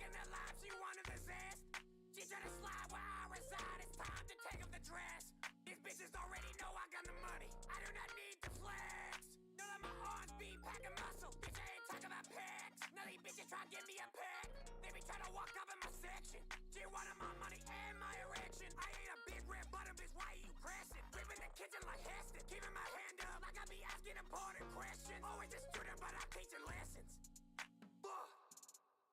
in their lives, you wanna resist? She tryna slide where I reside, it's time to take off the dress. These bitches already know I got the money, I do not need to flex. None of my arms be packing muscle, bitch, I ain't talking about pecs. None of these bitches try to give me a peck, they be trying to walk up in my section. She wanted my money and my erection. I ain't a big red button, bitch, why you pressing? Whipping the kitchen like Heston, keeping my hand up like I be asking important questions. Always a student, but I'm teaching lessons.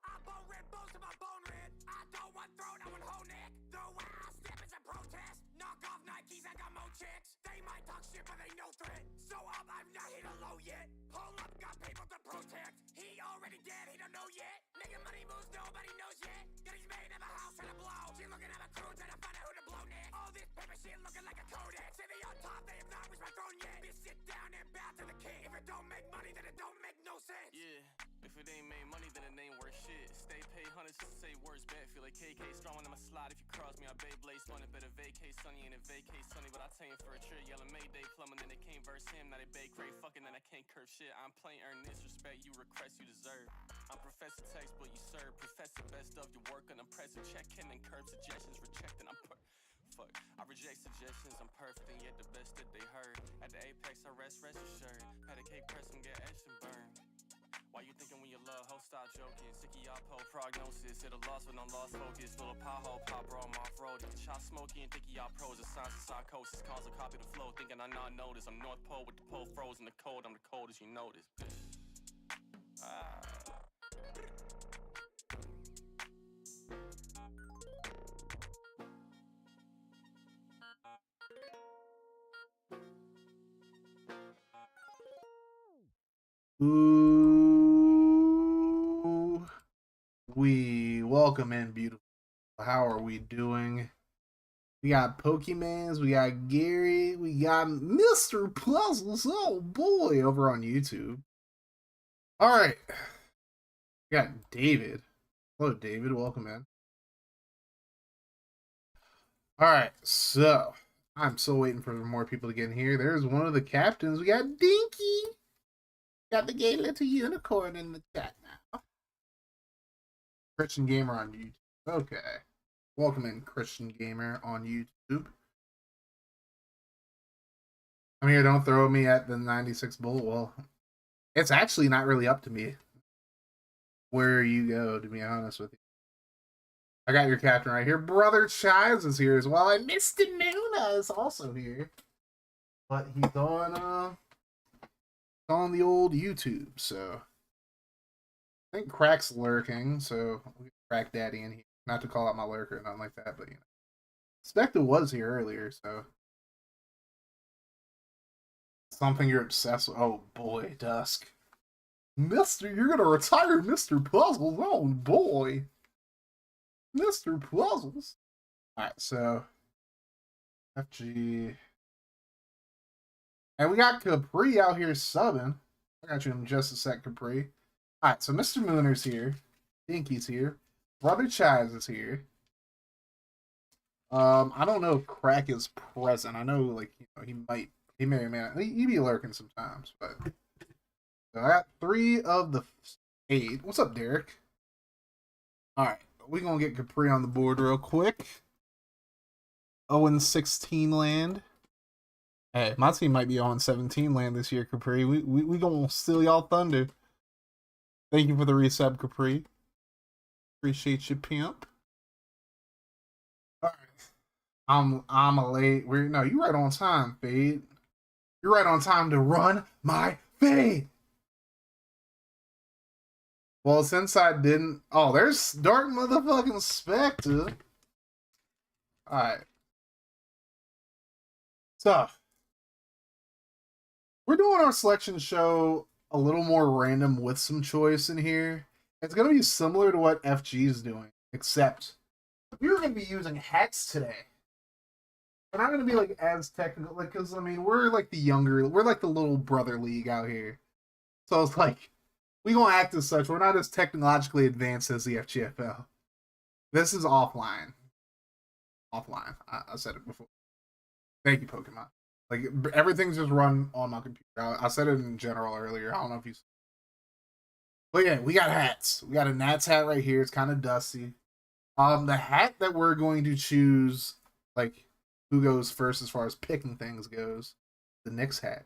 I bone red bones to my bone red. I don't want throat, I want whole neck. The way I step is a protest. Knock off Nikes, I got more checks. They might talk shit, but they no threat. So up, I've not hit a low yet. Pull up, got people to protect. He already dead, he don't know yet. Nigga money moves, nobody knows yet. Got his maid in my house trying to blow. She looking at my crew, trying to find out who to blow next. All this paper shit looking like a codex. Say they on top, they have not reached my throne yet. Bitch, sit down and bow to the king. If it don't make money, then it don't make no sense. Yeah. If it ain't made money, then it ain't worth shit. Stay paid hundreds to say words bad. Feel like KK strong in my slide. If you cross me, I Beyblade slung. Better vacate sunny and it vacate sunny. But I tame for a trip. Yelling Mayday plumbing, then they can't verse him. Now they bake crate fucking, then I can't curve shit. I'm plain earn disrespect. You request, you deserve. I'm professor textbook, you serve. Professor best of your work, and I'm pressing checking and curb suggestions rejecting. Fuck, I reject suggestions. I'm perfect and yet the best that they heard. At the apex, I rest assured. Had a cake press and get etched and burned. Why you thinking when you love, ho, stop joking. Sick of y'all po prognosis. Hit a loss when I'm lost focus. Little pothole, pop bro, I'm off-road. You can shot smoky and think of y'all pros. The signs of psychosis. Cause a copy the flow, thinking I not notice. I'm North Pole with the pole frozen. The cold, I'm the coldest, you notice. Ooh, we welcome in, beautiful. How are we doing? We got Pokemans, we got Gary, we got Mr. Puzzles. Oh boy, over on YouTube. All right, we got David. Hello, David. Welcome in. All right, so I'm still waiting for more people to get in here. There's one of the captains. We got Dinky. Got the gay little unicorn in the chat now. Christian Gamer on YouTube. Okay. Welcome in, Christian Gamer on YouTube. I'm here, don't throw me at the 96 bullet. Well, it's actually not really up to me where you go, to be honest with you. I got your captain right here. Brother Chives is here as well. And Mr. Nuna is also here. But he's on the old YouTube, so I think Crack's lurking, so we'll get Crack Daddy in here. Not to call out my lurker or nothing like that, but you know. Spectre was here earlier, so something you're obsessed with. Oh boy, Dusk. Mister, you're gonna retire Mr. Puzzles. Oh boy. Mr. Puzzles. Alright, so FG. And we got Capri out here subbing. I got you in just a sec, Capri. Alright, so Mr. Mooner's here. Dinky's here. Brother Chives is here. I don't know if Crack is present. I know, like, you know, he may or may not. He be lurking sometimes, but so I got 3 of the 8. What's up, Derek? Alright, we're gonna get Capri on the board real quick. 0-16 land. Hey, my team might be on 17 land this year, Capri. We gonna steal y'all thunder. Thank you for the resub, Capri. Appreciate you, pimp. Alright. I'm a late. No, you right on time, Fade. You're right on time to run my fade. Well, since I didn't. Oh, there's Dark Motherfucking Spectre. Alright. So, we're doing our selection show a little more random with some choice in here. It's going to be similar to what FG is doing, except we're going to be using Hex today. We're not going to be like as technical, like, because I mean, we're like the little brother league out here. So it's like, we going to act as such. We're not as technologically advanced as the FGFL. This is offline. Offline. I said it before. Thank you, Pokemon. Like, everything's just run on my computer. I said it in general earlier. I don't know if you. But yeah, we got hats. We got a Nats hat right here. It's kind of dusty. The hat that we're going to choose, like who goes first as far as picking things goes, the Knicks hat.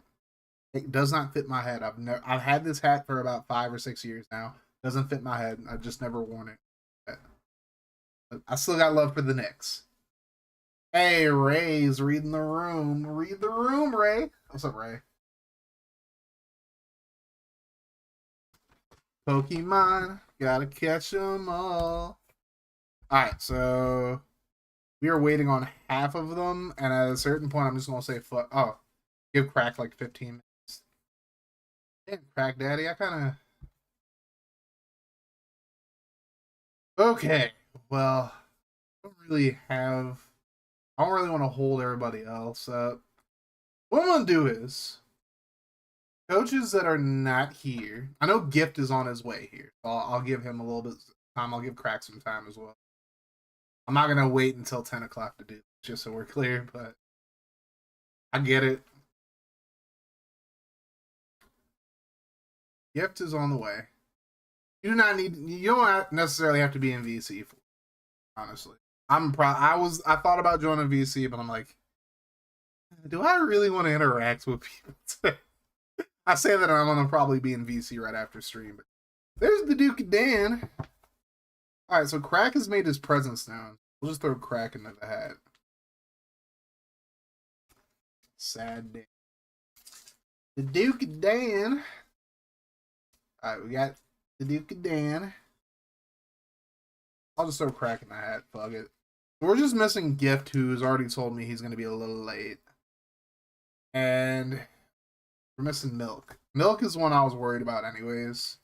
It does not fit my head. I've had this hat for about 5 or 6 years now. Doesn't fit my head. I've just never worn it. But I still got love for the Knicks. Hey, Ray's reading the room. Read the room, Ray. What's up, Ray? Pokemon, gotta catch them all. Alright, so we are waiting on half of them, and at a certain point, I'm just gonna say, fuck. Oh, give Crack like 15 minutes. Damn, Crack Daddy, I kind of. Okay, well, I don't really want to hold everybody else up. What I'm gonna do is, coaches that are not here. I know Gift is on his way here. So I'll give him a little bit of time. I'll give Crack some time as well. I'm not gonna wait until 10 o'clock to do this, just so we're clear, but I get it. Gift is on the way. You don't necessarily have to be in VC for, honestly. I thought about joining VC, but I'm like, do I really want to interact with people? I say that I'm gonna probably be in VC right after stream, but there's the Duke of Dan. Alright, so Crack has made his presence known. We'll just throw Crack into the hat. Sad day. The Duke of Dan. Alright, we got the Duke of Dan. I'll just throw Crack in the hat. Fuck it. We're just missing Gift, who's already told me he's going to be a little late. And we're missing Milk. Milk is one I was worried about anyways.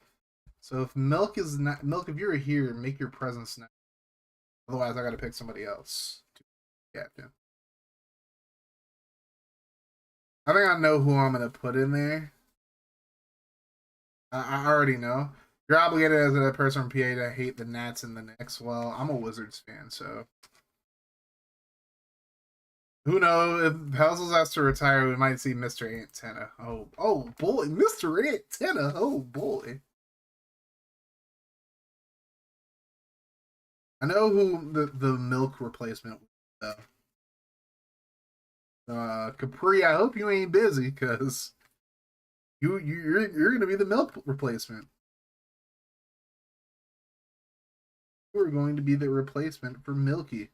So if Milk is not... Milk, if you're here, make your presence known. Otherwise, I got to pick somebody else to be captain. I think I know who I'm going to put in there. I already know. You're obligated as a person from PA to hate the Nats and the Knicks. Well, I'm a Wizards fan, so... Who knows? If Puzzles has to retire, we might see Mr. Antenna. Oh boy, Mr. Antenna. Oh boy. I know who the Milk replacement was, though. Capri, I hope you ain't busy, cause you're gonna be the Milk replacement. You're going to be the replacement for Milky.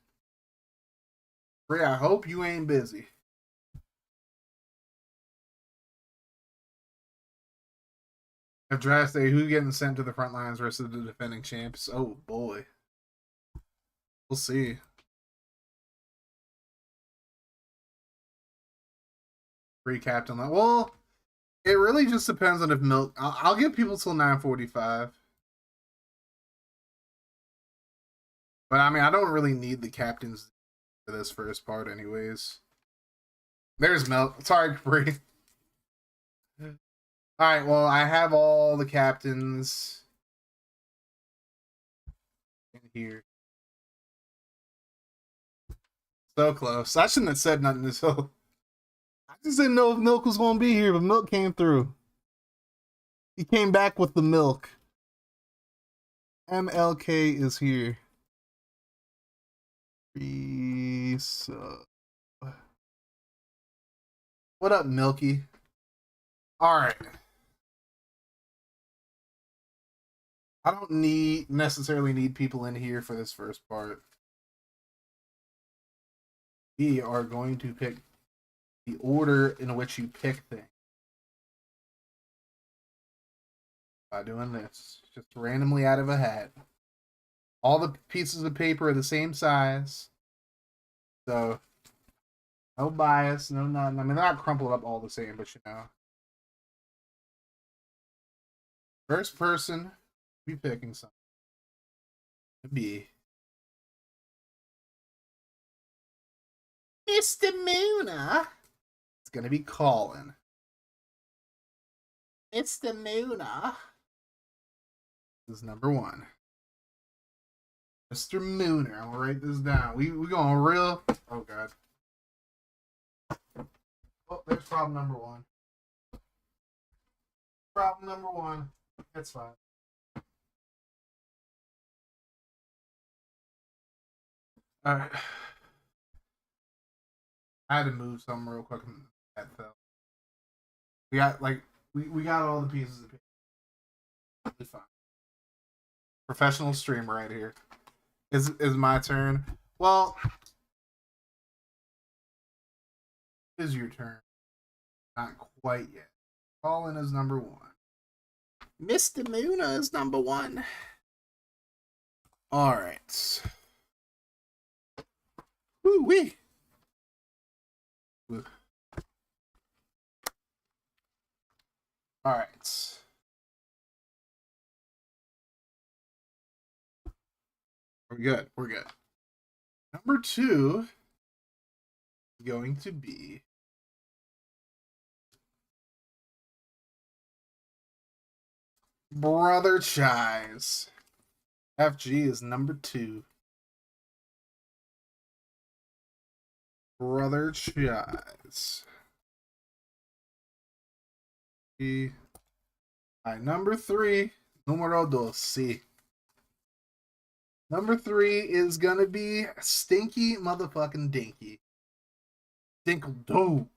Capri, I hope you ain't busy. If draft day, who getting sent to the front lines versus the defending champs? Oh boy. We'll see. Free captain. Well, it really just depends on if Milk... I'll give people till 9:45. But I mean, I don't really need the captains for this first part anyways. There's Milk. Sorry, Capri. Alright, well, I have all the captains in here. So close. I shouldn't have said nothing this whole... I just didn't know if Milk was going to be here, but Milk came through. He came back with the Milk. MLK is here. What up, Milky? Alright. I don't necessarily need people in here for this first part. We are going to pick the order in which you pick things. By doing this. Just randomly out of a hat. All the pieces of paper are the same size. So, no bias, no nothing. I mean, they're not crumpled up all the same, but you know. First person be picking something. Be Mr. Muna. It's gonna be Colin. Mr. Muna. This is number 1. Mr. Mooner. I'm gonna write this down. We going real. Oh god. Oh, there's problem number 1. Problem number 1. That's fine. Alright. I had to move some real quick and that fell. We got like we got all the pieces of paper. It's fine. Professional streamer right here. Is my turn. Well, it is your turn. Not quite yet. Colin is number 1. Mr. Muna is number 1. Alright. Woo wee. Alright. We're good. We're good. Number 2 is going to be Brother Chise. FG is number 2. Brother Chise. Alright, number 3. Numero 12. Number 3 is gonna be Stinky Motherfucking Dinky. Dinkle Dude.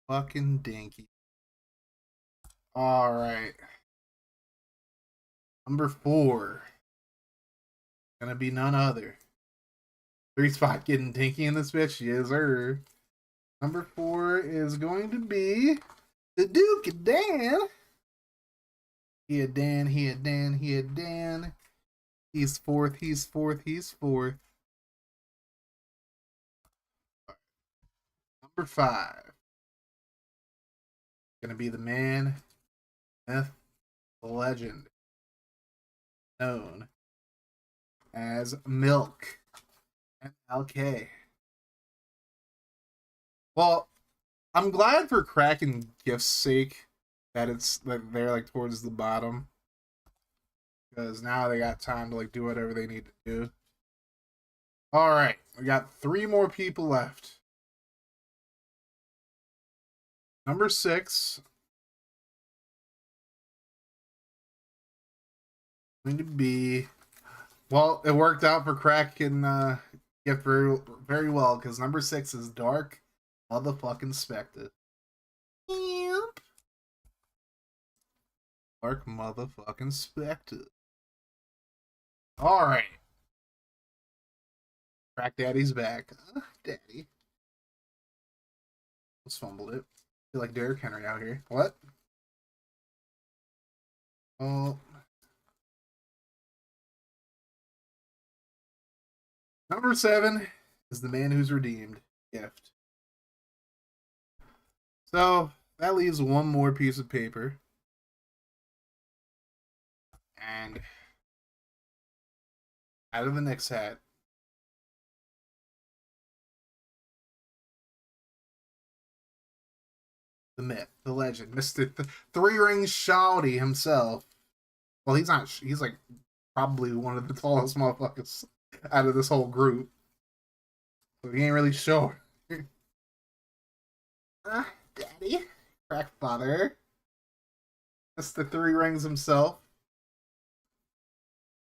Fucking Dinky. Alright. Number 4. Gonna be none other. 3 spot getting dinky in this bitch. Yes, sir. Number 4 is going to be the Duke of Dan. He a Dan, he a Dan, he a Dan. He's 4th, he's 4th, he's 4th. Number 5. Gonna be the man, myth, the legend, known as Milk and LK. Well, I'm glad for Crack and Gift's sake that it's like they're like towards the bottom, because now they got time to like do whatever they need to do. All right, we got 3 more people left. Number 6 going to be, well, it worked out for Crack and Gift very, very well, because number 6 is Dark Motherfucking Spectre. Yep. Dark Motherfucking Spectre. Alright. Crack Daddy's back. Daddy. Just fumbled it. I feel like Derrick Henry out here. What? Oh. Number 7 is the man who's redeemed. Gift. So that leaves 1 more piece of paper. And out of the Knicks hat, the myth, the legend, Mr. 3-ring Shawty himself. Well, he's not. He's like probably one of the tallest motherfuckers out of this whole group. So he ain't really sure. Daddy. Crack father. Mr. 3 rings himself.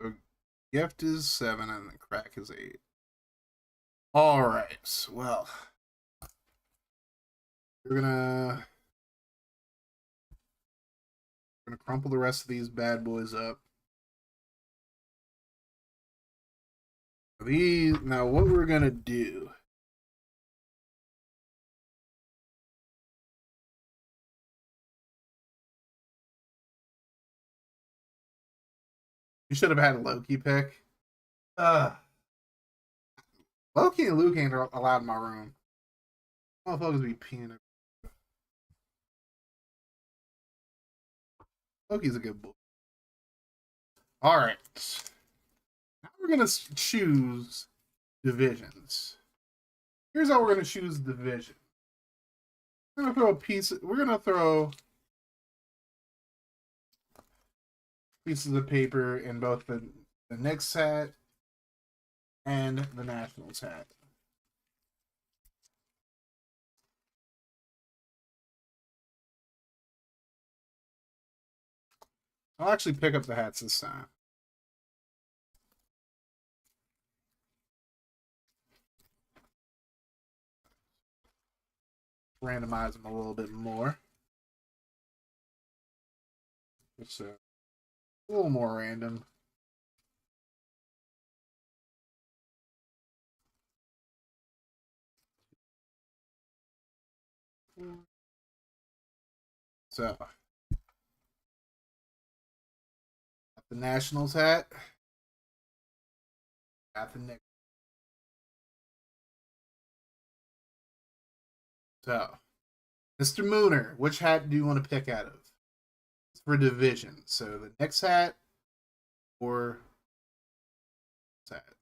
So Gift is 7 and the Crack is 8. Alright, well. We're gonna crumple the rest of these bad boys up. Now what we're gonna do. You should have had a Loki pick. Loki and Luke ain't allowed in my room. Motherfuckers be peeing. Loki's a good boy. Alright. Now we're gonna choose divisions. Here's how we're gonna choose division. We're gonna throw pieces of paper in both the Knicks hat and the Nationals hat. I'll actually pick up the hats this time. Randomize them a little bit more. It's a little more random. So, got the Nationals hat. Got the Knicks. So, Mr. Mooner, which hat do you want to pick out of? It's for division. So, the Knicks hat or this hat?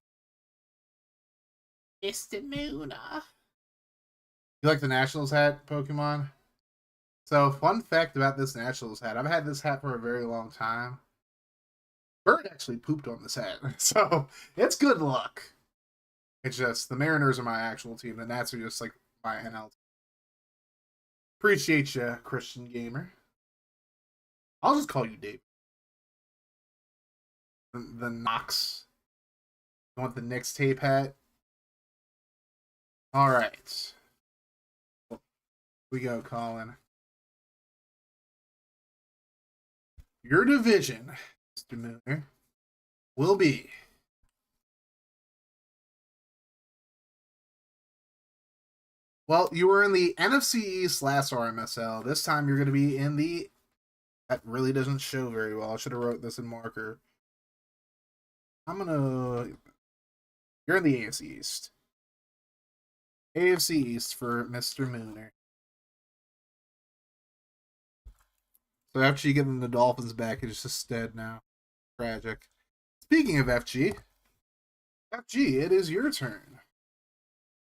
Mr. Mooner. You like the Nationals hat, Pokemon? So, fun fact about this Nationals hat. I've had this hat for a very long time. Bird actually pooped on this hat. So, it's good luck. It's just, the Mariners are my actual team. The Nats are just like my NL team. Appreciate you, Christian Gamer. I'll just call you Dave. The Knox. You want the Knicks tape hat? All right. Here we go, Colin. Your division, Mr. Miller, will be well, you were in the NFC East last RMSL. This time you're going to be in the... That really doesn't show very well. I should have wrote this in marker. I'm going to... You're in the AFC East. AFC East for Mr. Mooner. So after you get the Dolphins back, it's just dead now. Tragic. Speaking of FG, it is your turn.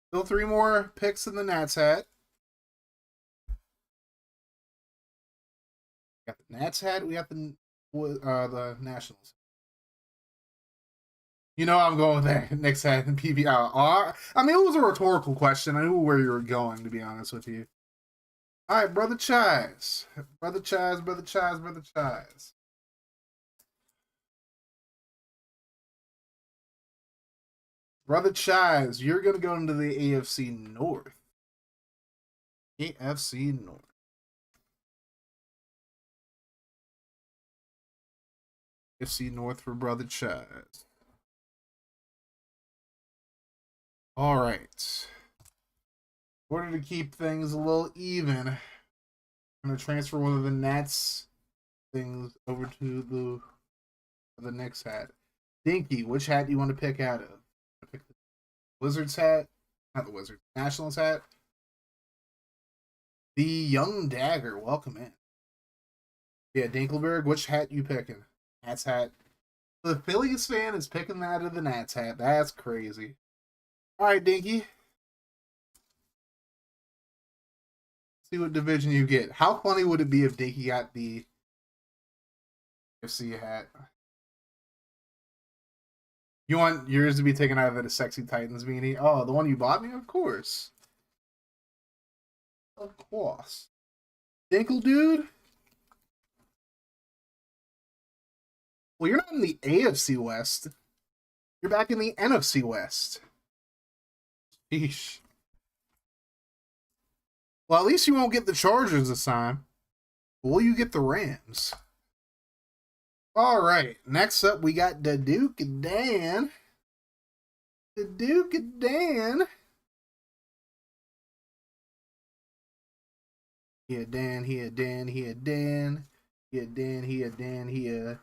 Still 3 more picks in the Nats hat. We got the Nats hat. We got the Nationals. You know I'm going with that Knicks hat and PBR. I mean, it was a rhetorical question. I knew where you were going, to be honest with you. All right, Brother Chise. Brother Chise. Brother Chise, you're going to go into the AFC North. AFC North. AFC North for Brother Chise. All right. In order to keep things a little even, I'm going to transfer one of the Nats things over to the Knicks hat. Dinky, which hat do you want to pick out of? Pick the Wizards hat, not the Wizards, Nationals hat. The Young Dagger, welcome in. Yeah, Dinkelberg, which hat you picking? Nats hat. The Phillies fan is picking that out of the Nats hat. That's crazy. All right, Dinky. See what division you get. How funny would it be if Dinky got the FC hat? You want yours to be taken out of the Sexy Titans beanie? Oh, the one you bought me? Of course. Of course. Dinkle dude? Well, you're not in the AFC West. You're back in the NFC West. Sheesh. Well, at least you won't get the Chargers this time. Will you get the Rams? All right. Next up, we got the Duke and Dan. The Duke and Dan. Here, Dan. Here, Dan. Here, Dan. Here, Dan. Here, Dan. Here.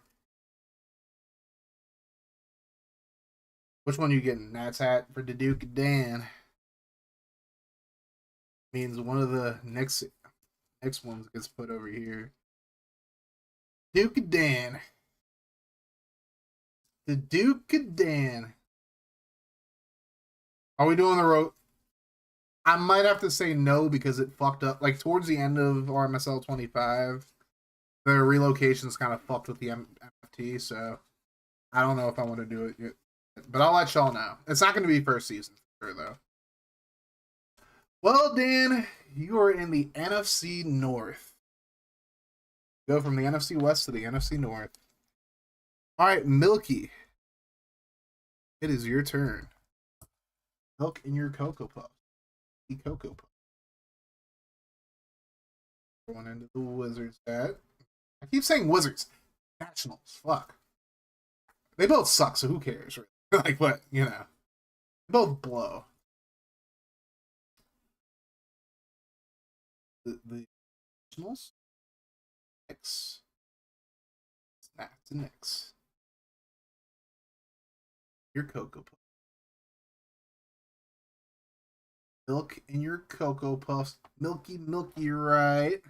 Which one are you getting? Nats hat for the Duke and Dan. Means one of the next ones gets put over here. Duke and Dan. The Duke and Dan. Are we doing the road? I might have to say no because it fucked up. Like towards the end of RMSL 25, the relocations kind of fucked with the MFT. So I don't know if I want to do it yet. But I'll let y'all know. It's not going to be first season for sure, though. Well, Dan, you are in the NFC North. Go from the NFC West to the NFC North. All right, Milky. It is your turn. Milk in your Cocoa Puff. The Cocoa Puff. Going into the Wizards hat. I keep saying Wizards. Nationals. Fuck. They both suck, so who cares? Right? Like, what? You know. They both blow. The Nationals? Knicks. That's the Knicks. Your Cocoa Puff. Milk in your Cocoa Puffs. Milky, milky, right?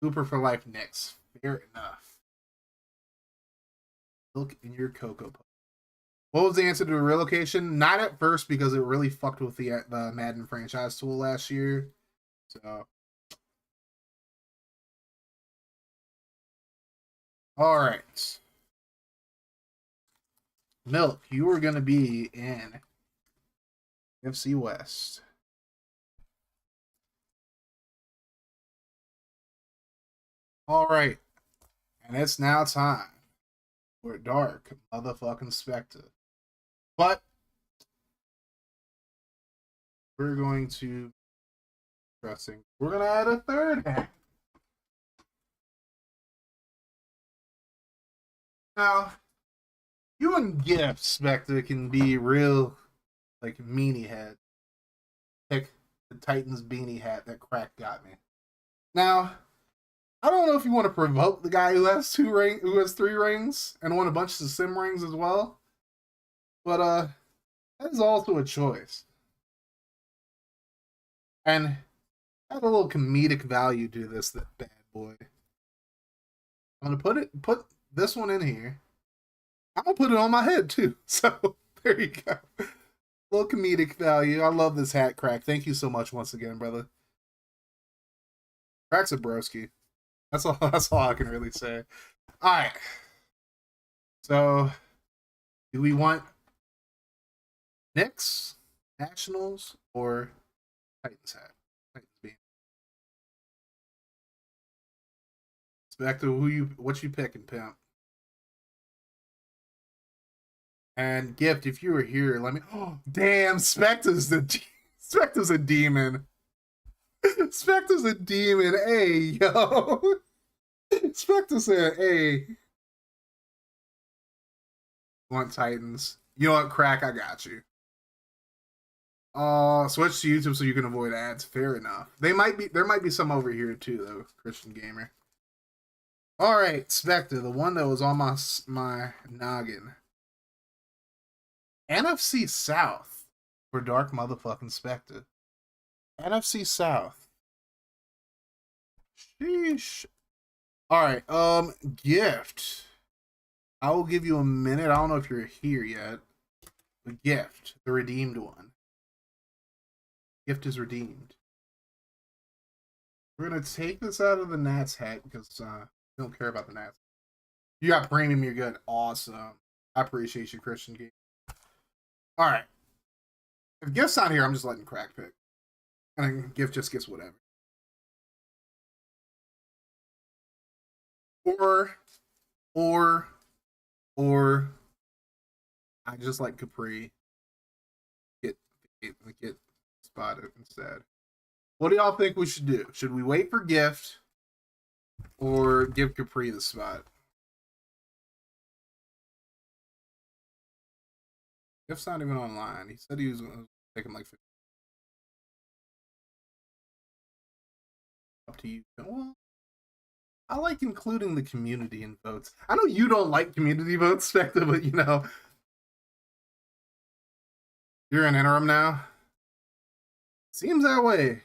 Hooper for life Knicks. Fair enough. Milk in your Cocoa Puff. What was the answer to the relocation? Not at first, because it really fucked with the Madden franchise tool last year. So. Alright. Milk, you are going to be in FC West. Alright. And it's now time for Dark Motherfucking Spectre. But we're going to we're going to add a third hat. Now, you and Gift Spectre can be real, like, meanie head. Pick the Titans beanie hat that Crack got me. Now, I don't know if you want to provoke the guy who has 3 rings and won a bunch of sim rings as well, but that is also a choice. And add a little comedic value to this bad boy. I'm gonna put this one in here. I'm gonna put it on my head too. So there you go. A little comedic value. I love this hat, Crack. Thank you so much once again, brother. Crack's a broski. That's all I can really say. Alright. So do we want Knicks, Nationals, or Titans hat? Titans beam. It's back to what you picking, pimp. And Gift, if you were here, let me. Oh, damn! Spectre's a demon. Spectre's a demon. Hey, yo. Spectre said, "Hey, want Titans? You know what, Crack? I got you. Switch to YouTube so you can avoid ads. Fair enough. There might be some over here too, though. Christian Gamer. All right, Spectre, the one that was on my noggin. NFC South for Dark Motherfucking Spectre. NFC South. Sheesh. All right, Gift. I will give you a minute. I don't know if you're here yet. But Gift, the redeemed one. Gift is redeemed. We're gonna take this out of the Nats hat because we don't care about the Nats. You got premium, you're good. Awesome. I appreciate you, Christian Game. All right. If Gift's not here, I'm just letting Crack pick. And then Gift just gets whatever. Or I just like Capri. Get spotted instead. What do y'all think we should do? Should we wait for Gift or give Capri the spot? Gift's not even online. He said he was going to take him like 50. Up to you. Well, I like including the community in votes. I know you don't like community votes, Spectre, but you know. You're an interim now? Seems that way.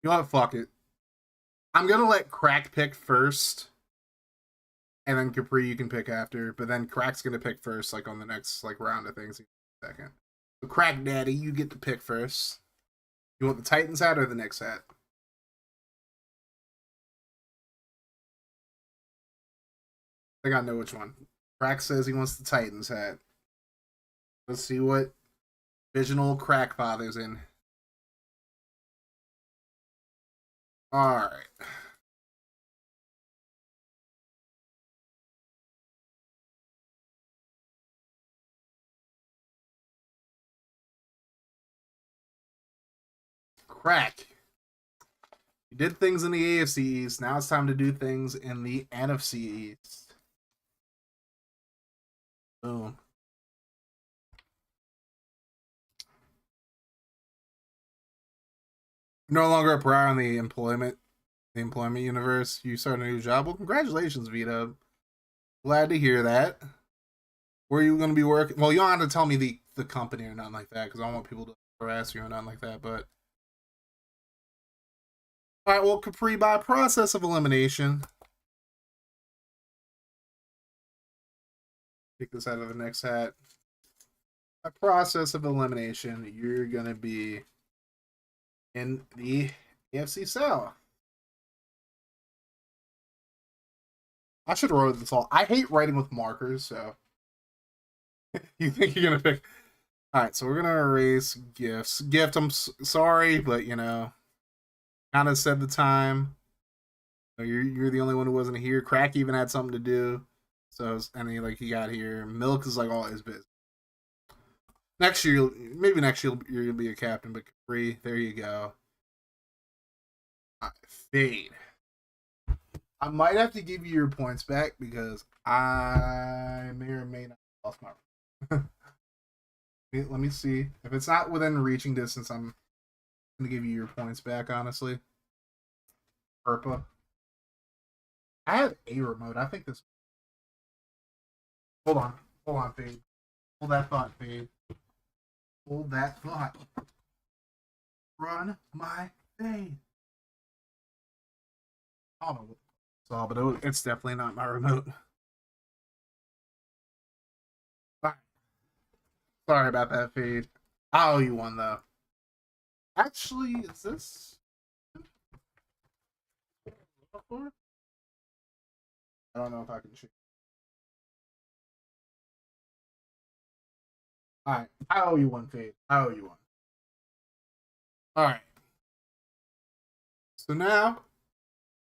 You know what? Fuck it. I'm going to let Crack pick first. And then Capri you can pick after. But then Crack's going to pick first, like on the next round of things. Second. So Crack Daddy, you get to pick first. You want the Titans hat or the Knicks hat? I think I know which one. Crack says he wants the Titans hat. Let's see what Visional Crack Father's in. All right. Crack. You did things in the AFC East. Now it's time to do things in the NFC East. Boom. No longer a prior on the employment universe. You start a new job. Well, congratulations, Vito. Glad to hear that. Where are you going to be working? Well, you don't have to tell me the company or nothing like that because I don't want people to harass you or nothing like that. But all right, well, Capri, by process of elimination, take this out of the next hat. By process of elimination, you're going to be in the AFC South. I should write this all. I hate writing with markers, so you think you're gonna pick? All right, so we're gonna erase gifts. Gift, I'm sorry, but you know, kind of said the time. You're the only one who wasn't here. Crack even had something to do, so he got here. Milk is like all his business. Next year, maybe next year you'll be a captain, but Capri, there you go. All right, fade. I might have to give you your points back because I may or may not have lost my. Let me see. If it's not within reaching distance, I'm going to give you your points back, honestly. Purpa. I have a remote. I think this. Hold on, Fade. Hold that thought, Fade. Hold that thought. Run my Fade. I don't know what it's all, but it's definitely not my remote. Sorry about that, Fade. I owe you one, though. Actually, is this? I don't know if I can shoot. Alright, I owe you one, Fade. I owe you one. Alright. So now,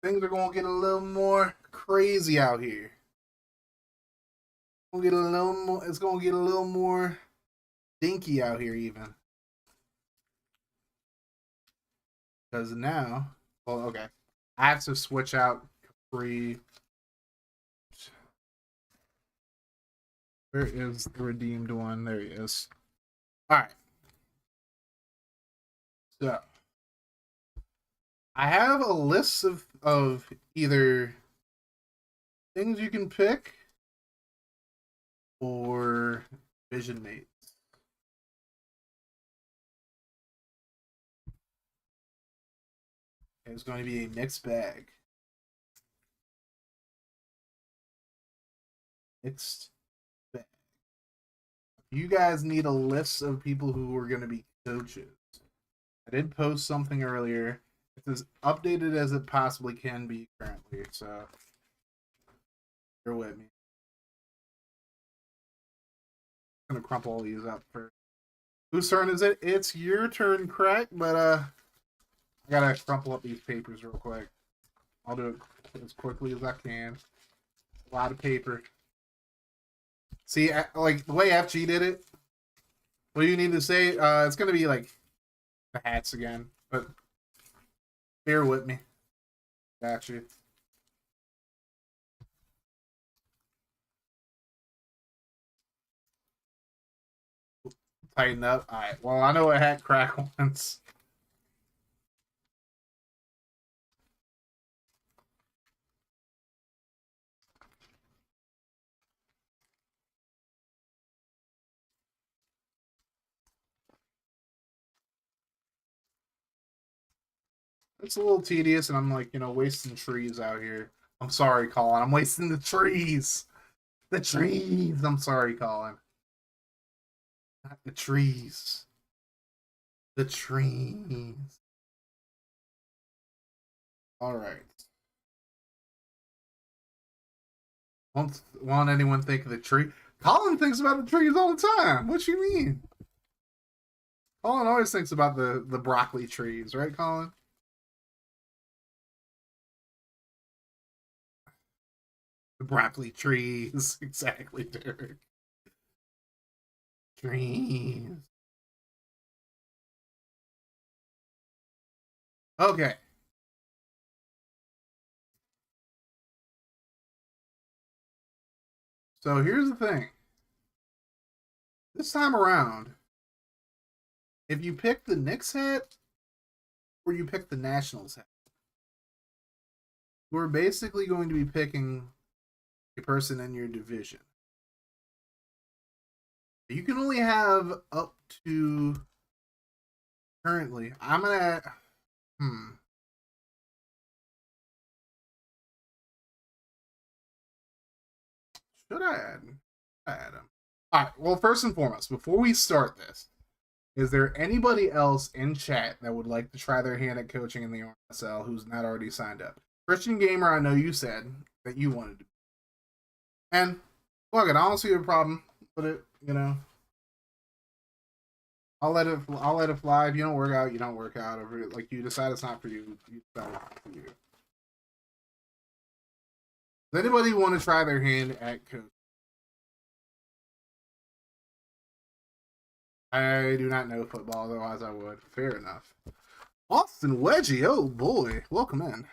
things are going to get a little more crazy out here. It's going to get a little more dinky out here, even. Because now, well, okay. I have to switch out Capri. Where is the redeemed one? There he is. Alright. So, I have a list of either things you can pick or vision mates. It's going to be a mixed bag. Mixed bag. You guys need a list of people who are going to be coaches. I did post something earlier. It's as updated as it possibly can be currently, so bear with me. I'm going to crumple all these up first. Whose turn is it? It's your turn, Crack, but I gotta crumple up these papers real quick. I'll do it as quickly as I can. A lot of paper. See, like the way FG did it, what do you need to say? It's gonna be like the hats again, but bear with me. Got you. Tighten up. All right. Well, I know what hat Crack wants. It's a little tedious, and I'm like, wasting trees out here. I'm sorry, Colin. I'm wasting the trees. The trees. I'm sorry, Colin. Not the trees. The trees. All right. Won't anyone think of the tree? Colin thinks about the trees all the time. What you mean? Colin always thinks about the broccoli trees, right, Colin? Broccoli trees. Exactly, Derek. Trees. Okay. So here's the thing. This time around, if you pick the Knicks hat or you pick the Nationals hat, we're basically going to be picking a person in your division. You can only have up to currently. I'm gonna. Should I add him? All right. Well, first and foremost, before we start this, is there anybody else in chat that would like to try their hand at coaching in the RMSL who's not already signed up? Christian Gamer, I know you said that you wanted to. And look, I don't see a problem with it. You know, I'll let it fly. If you don't work out, you don't work out. Or like you decide it's not for you, you decide it's not for you. Does anybody want to try their hand at coaching? I do not know football, otherwise I would. Fair enough. Austin Wedgie, oh boy, welcome in.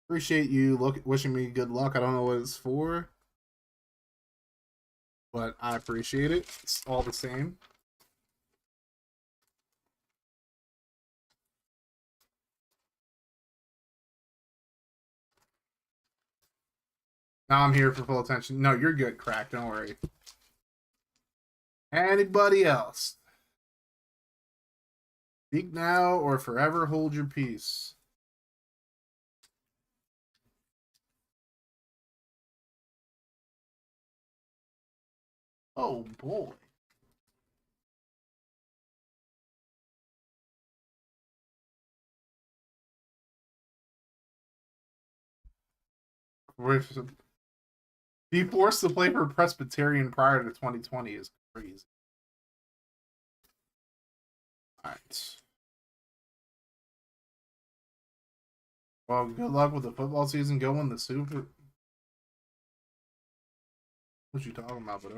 Appreciate you wishing me good luck. I don't know what it's for, but I appreciate it. It's all the same. Now I'm here for full attention. No, you're good, Crack. Don't worry. Anybody else? Speak now or forever hold your peace. Oh boy. Be forced to play for Presbyterian prior to 2020 is crazy. Alright. Well, good luck with the football season. Go win the Super. What you talking about? But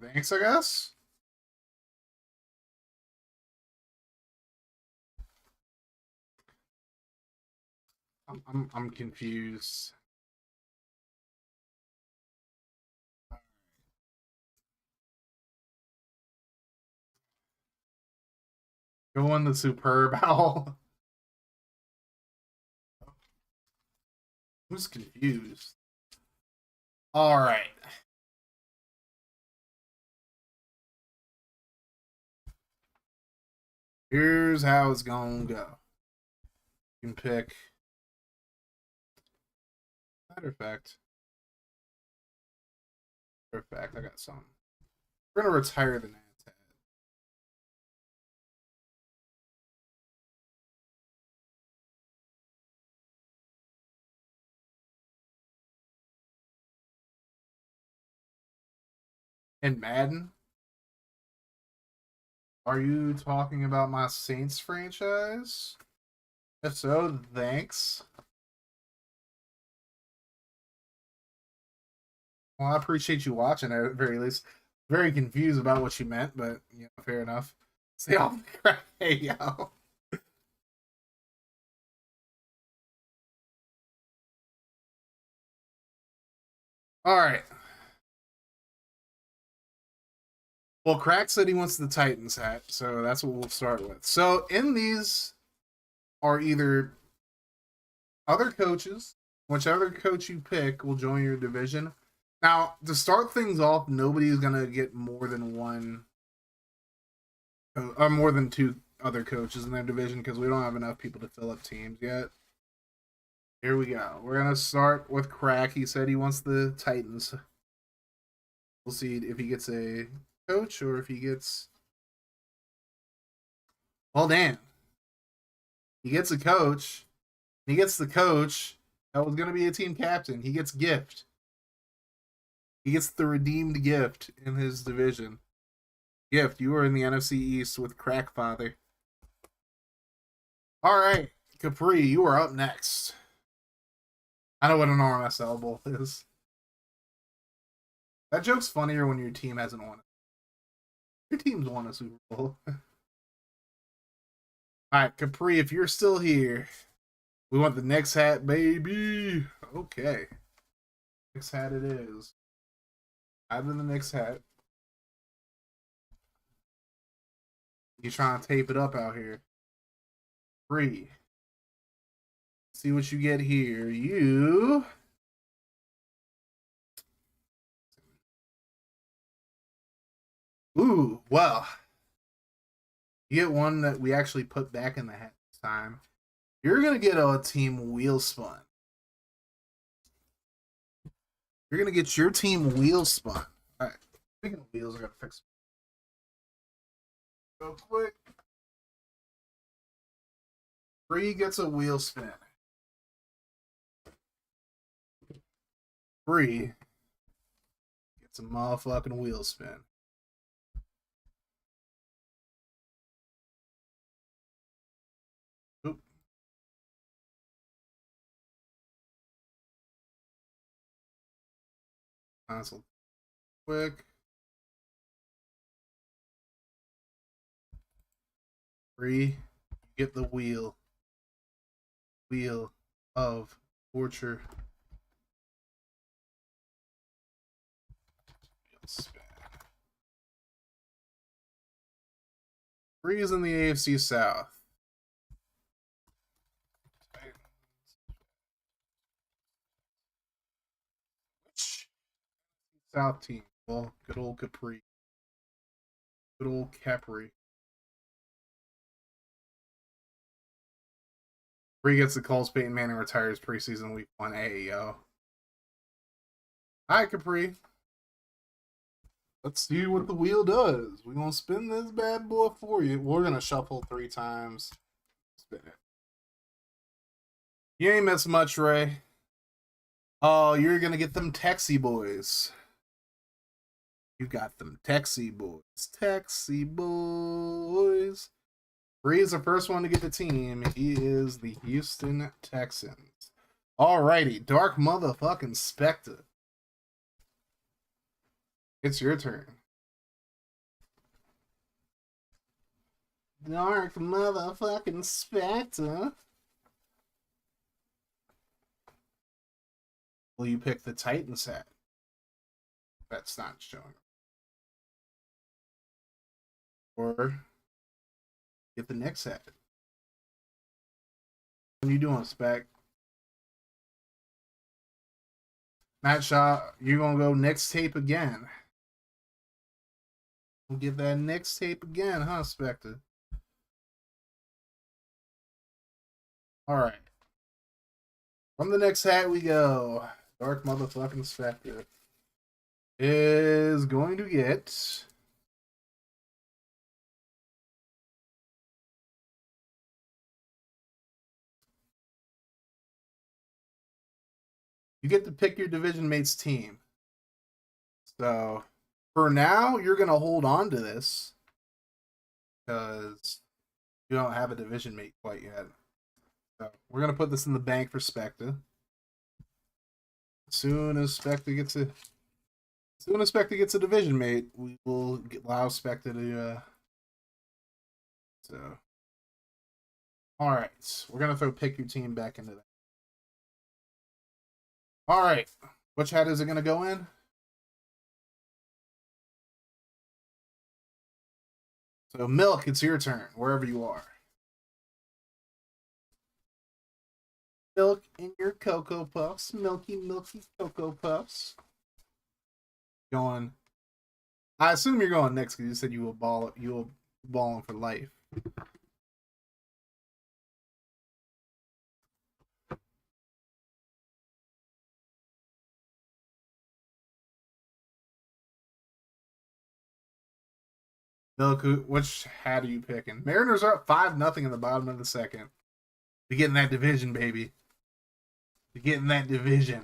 thanks, I guess. I'm confused. Go on the Superb Owl. Who's confused? All right. Here's how it's gonna go. You can pick. Matter of fact, I got some. We're gonna retire the Nats hat. In Madden, are you talking about my Saints franchise? If so, thanks. Well, I appreciate you watching at the very least. Very confused about what you meant, but you know, fair enough. Stay off the crack. Hey, yo. All right. Well, Crack said he wants the Titans hat, so that's what we'll start with. So in these are either other coaches, whichever coach you pick will join your division. Now, to start things off, nobody's gonna get more than one, or more than two other coaches in their division because we don't have enough people to fill up teams yet. Here we go. We're gonna start with Crack. He said he wants the Titans. We'll see if he gets a coach or if he gets. Well, damn. He gets a coach. He gets the coach that was gonna be a team captain. He gets gift. He gets the redeemed gift in his division. Gift, you are in the NFC East with Crack Father. All right, Capri, you are up next. I know what an RMSL bowl is. That joke's funnier when your team hasn't won. Your team's won a Super Bowl. Alright, Capri, if you're still here, we want the next hat, baby. Okay. Next hat it is. Out of the next hat. You trying to tape it up out here. Free. See what you get here. You. Ooh, well. You get one that we actually put back in the hat this time. You're going to get a team wheel spun. You're going to get your team wheel spun. All right. Speaking of wheels, I got to fix them. Real quick. Free gets a wheel spin. Free gets a motherfucking wheel spin. Oop. Cancel. Quick. Free. Get the wheel. Wheel of Torture. Spin. Freeze in the AFC South. South team. Well, good old Capri. Good old Capri. Bree gets the calls. Peyton Manning retires preseason week 1. Hey, yo. Hi, Capri. Let's see what the wheel does. We're going to spin this bad boy for you. We're going to shuffle 3 times. Spin it. You ain't missed much, Ray. Oh, you're going to get them Texie boys. You got them Texie boys. Texie boys. Bree's the first one to get the team. He is the Houston Texans. Alrighty, Dark motherfucking Spectre. It's your turn. Dark motherfucking Spectre. Will you pick the Titans hat? That's not showing. Or get the next hat. What are you doing, Spec? Matt Shaw, you're going to go next tape again. We'll get that next tape again, huh, Spectre? Alright. From the next hat we go. Dark motherfucking Spectre is going to get... You get to pick your division mate's team. So, for now, you're going to hold on to this. Because you don't have a division mate quite yet. So, we're going to put this in the bank for Spectre. As soon as Spectre gets a division mate, we will allow Spectre to... So, alright. We're going to throw pick your team back into that. Alright. Which hat is it going to go in? So, Milk, it's your turn, wherever you are. Milk in your Cocoa Puffs. Milky, milky Cocoa Puffs. Going. I assume you're going next because you said you will balling for life. Milk, which hat are you picking? Mariners are up 5-0 in the bottom of the second. You're getting that division, baby. You're getting that division.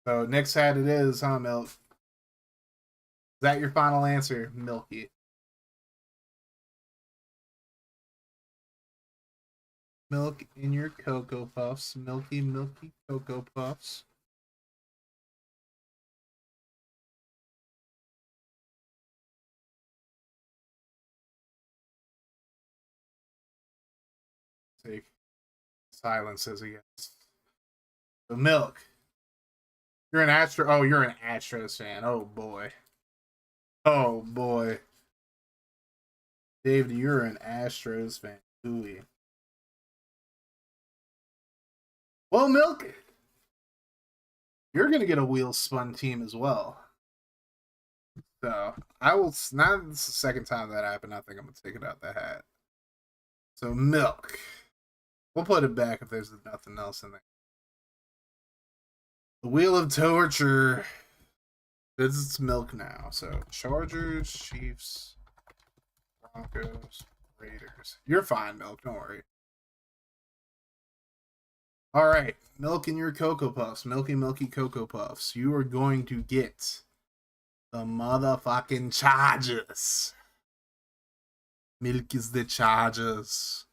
So next hat it is, huh, Milk? Is that your final answer, Milky? Milk in your Cocoa Puffs. Milky, milky Cocoa Puffs. take silence as a yes. So Milk. You're an Astro. Oh, you're an Astros fan. Oh boy. Oh boy. David, you're an Astros fan. Ooh. Well, Milk, you're gonna get a wheel spun team as well. So I will. Now this is the second time that happened. I think I'm gonna take it out the hat. So Milk, we'll put it back if there's nothing else in there. The Wheel of Torture visits Milk now. So Chargers, Chiefs, Broncos, Raiders. You're fine, Milk. Don't worry. All right, Milk and your Cocoa Puffs, Milky Cocoa Puffs. You are going to get the motherfucking Chargers. Milk is the Chargers.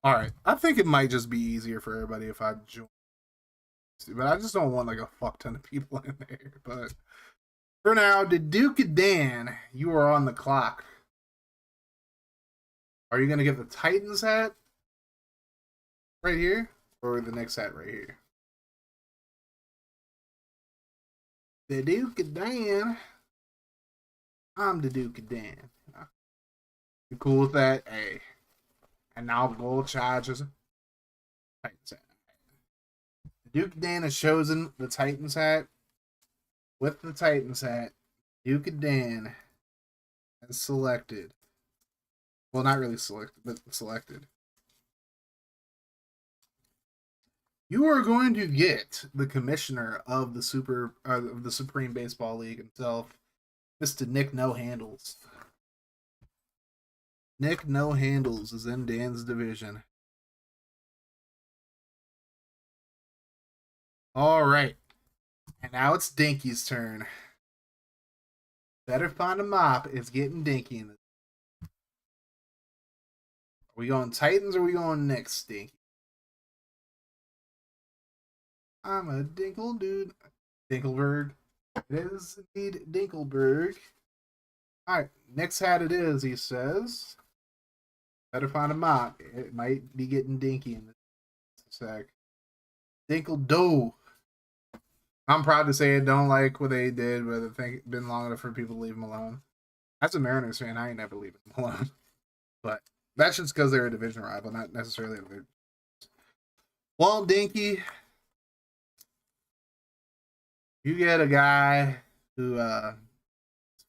All right, I think it might just be easier for everybody if I join, but I just don't want like a fuck ton of people in there. But for now, the Duke of Dan, you are on the clock. Are you going to get the Titans hat right here or the next hat right here? The Duke of Dan. I'm the Duke of Dan. You cool with that? Hey. And now gold Chargers. Titans hat. The Duke of Dan has chosen the Titans hat. With the Titans hat, Duke of Dan has selected. Well, not really selected, but selected. You are going to get the commissioner of the Supreme Baseball League himself, Mr. Nick No Handles. Nick No Handles is in Dan's division. All right, and now it's Dinky's turn. Better find a mop. It's getting Dinky in this. Are we going Titans or are we going Knicks, Dinky? I'm a Dinkle dude. Dinkelberg. It is indeed Dinkelberg. Alright, Knicks hat it is, he says. Better find a mop. It might be getting Dinky in this sec. Dinkle Doe. I'm proud to say I don't like what they did, but I think it's been long enough for people to leave them alone. As a Mariners fan, I ain't never leaving them alone. But that's just because they're a division rival, not necessarily. Well, Dinky, you get a guy who is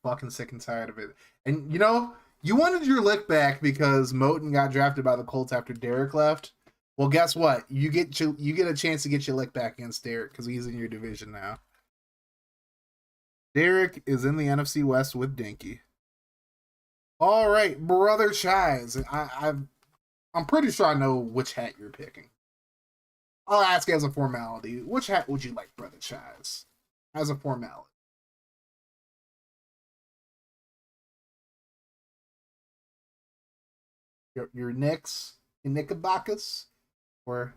fucking sick and tired of it. And, you know, you wanted your lick back because Moten got drafted by the Colts after Derek left. Well, guess what? You get a chance to get your lick back against Derek because he's in your division now. Derek is in the NFC West with Dinky. All right, Brother Chise. I'm pretty sure I know which hat you're picking. I'll ask as a formality. Which hat would you like, Brother Chise? As a formality. Your Knicks in Knickerbockers? Or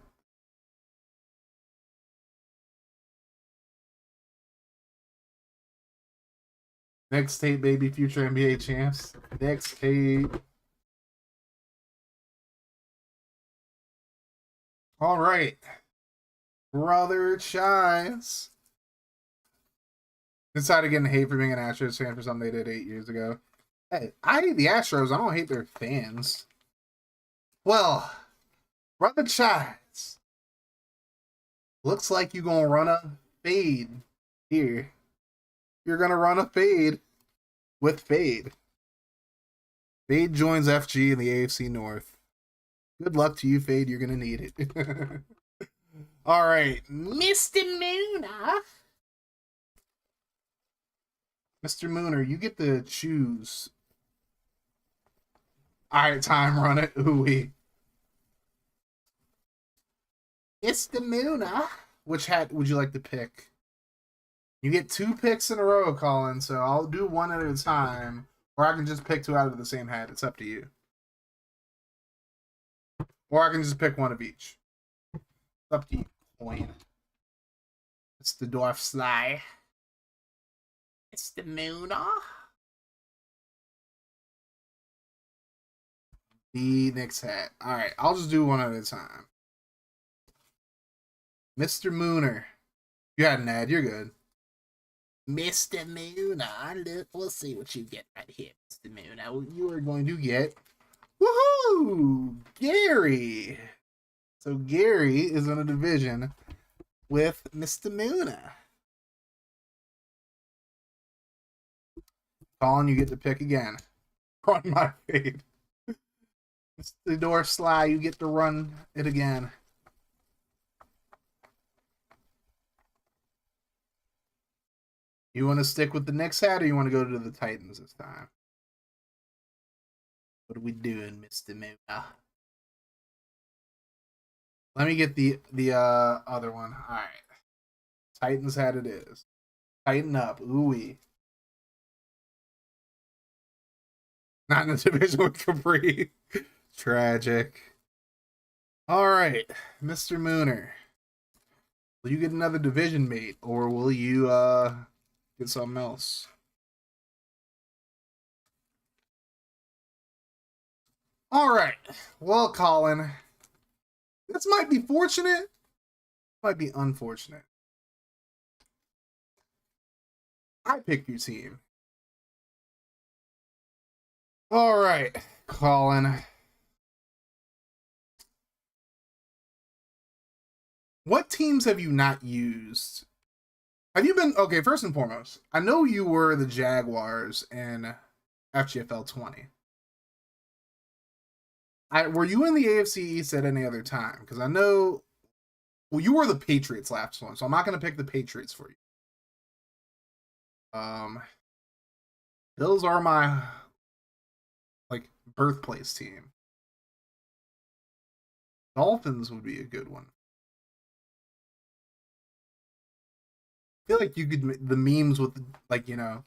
next tape, baby, future NBA champs. Next tape. All right. Brother Chise. Decided getting hate for being an Astros fan for something they did 8 years ago. Hey, I hate the Astros. I don't hate their fans. Well, Brother Chise. Looks like you're going to run a fade here. You're going to run a fade with Fade. Fade joins FG in the AFC North. Good luck to you, Fade. You're going to need it. All right. Mr. Mooner. Mr. Mooner, you get to choose. All right, time run it. Ooh-wee. Mr. Mooner. Which hat would you like to pick? You get 2 picks in a row, Colin, so I'll do one at a time. Or I can just pick 2 out of the same hat. It's up to you. Or I can just pick 1 of each. It's up to you, coin. It's the Dwarf Sly. It's the Mooner. The Knicks hat. All right, I'll just do one at a time. Mr. Mooner. You had an ad. You're good. Mr. Mooner. We'll see what you get right here, Mr. Mooner. You are going to get... Woohoo! Gary. So Gary is in a division with Mr. Mooner. Colin, you get to pick again. On my fade. Mr. Door Sly, you get to run it again. You want to stick with the Knicks hat, or you want to go to the Titans this time? What are we doing, Mr. Mooner? Let me get the other one. All right. Titans hat it is. Tighten up. Ooh-wee. Not in the division with Capri. Tragic. All right, Mr. Mooner. Will you get another division mate, or will you get something else? All right. Well, Colin, this might be fortunate. Might be unfortunate. I picked your team. All right, Colin. What teams have you not used? Have you been... Okay, first and foremost, I know you were the Jaguars in FGFL 20. Were you in the AFC East at any other time? Because I know... Well, you were the Patriots last one, so I'm not going to pick the Patriots for you. Those are my... like, birthplace team. Dolphins would be a good one. I feel like you could, the memes with, like, you know,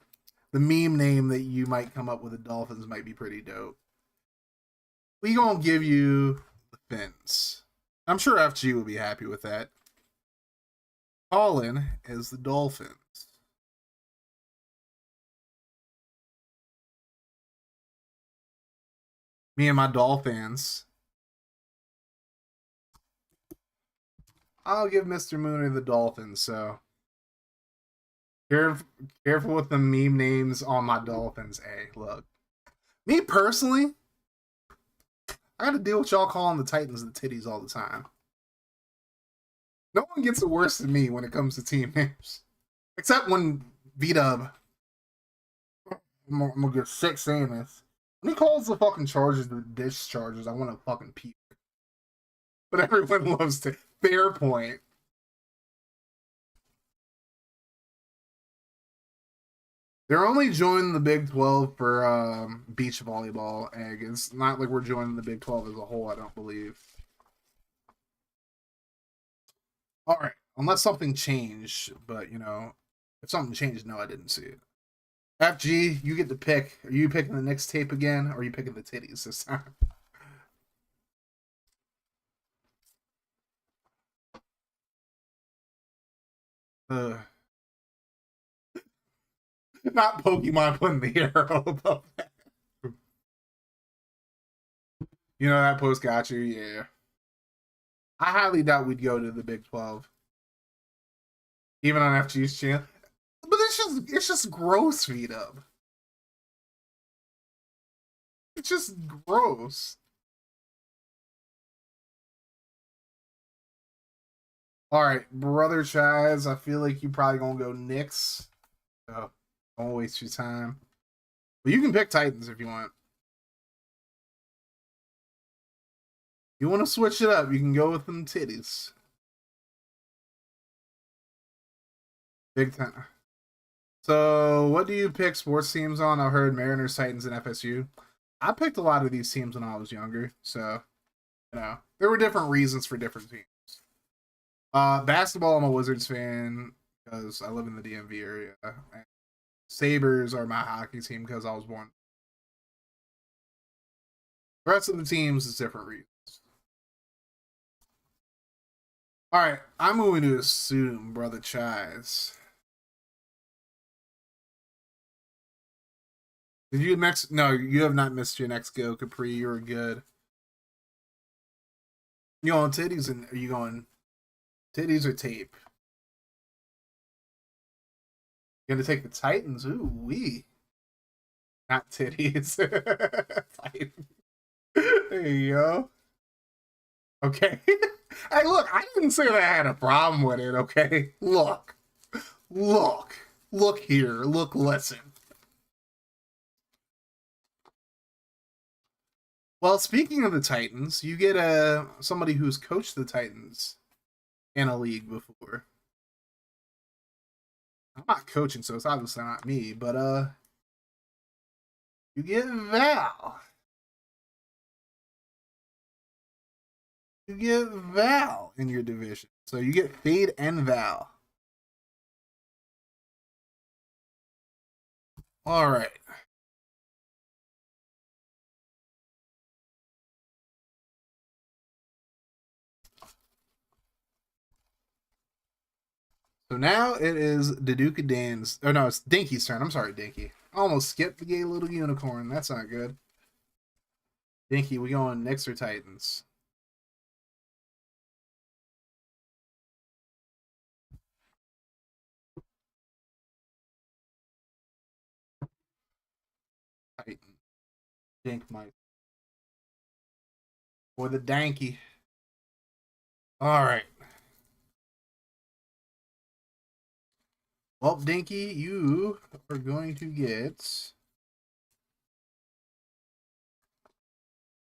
the meme name that you might come up with the Dolphins might be pretty dope. We gonna give you the Fins. I'm sure FG will be happy with that. Colin is the Dolphins. Me and my Dolphins. I'll give Mr. Mooner the Dolphins, so... Careful with the meme names on my Dolphins. Hey, look. Me personally, I gotta deal with y'all calling the Titans the titties all the time. No one gets it worse than me when it comes to team names. Except when V-Dub. I'm gonna get sick saying this. When he calls the fucking Chargers the dish Chargers, I want to fucking puke. But everyone loves to. Fair point. They're only joining the Big 12 for beach volleyball, Egg. It's not like we're joining the Big 12 as a whole, I don't believe. All right. Unless something changed, but, you know, if something changed, no, I didn't see it. FG, you get to pick. Are you picking the Knicks tape again, or are you picking the titties this time? Not Pokemon putting the arrow above that. You know that post got you? Yeah. I highly doubt we'd go to the Big 12. Even on FG's channel. But it's just gross, V-Dub. It's just gross. Alright, Brother Chaz, I feel like you probably gonna go Knicks. So don't waste your time. But you can pick Titans if you want. You want to switch it up, you can go with them titties. Big time. So, what do you pick sports teams on? I've heard Mariners, Titans, and FSU. I picked a lot of these teams when I was younger, so, you know, there were different reasons for different teams. Basketball, I'm a Wizards fan because I live in the DMV area. And Sabres are my hockey team because I was born. The rest of the teams is different reasons. Alright, I'm going to assume, Brother Chaz. Did you next? No, you have not missed your next go, Capri. You were good. You going titties and are you going titties or tape? You're gonna take the Titans? Ooh, not titties. There you go. Okay. Hey, look, I didn't say that I had a problem with it, okay? Look here, listen. Well, speaking of the Titans, you get somebody who's coached the Titans in a league before. I'm not coaching, so it's obviously not me, but you get Val. You get Val in your division. So you get Fade and Val. All right. So now it is Daduka Dan's. Oh no, it's Dinky's turn. I'm sorry, Dinky. I almost skipped the gay little unicorn. That's not good. Dinky, we going Knicks or Titans? Titan. Dink Mike. Or the Danky. All right. Well, Dinky, you are going to get.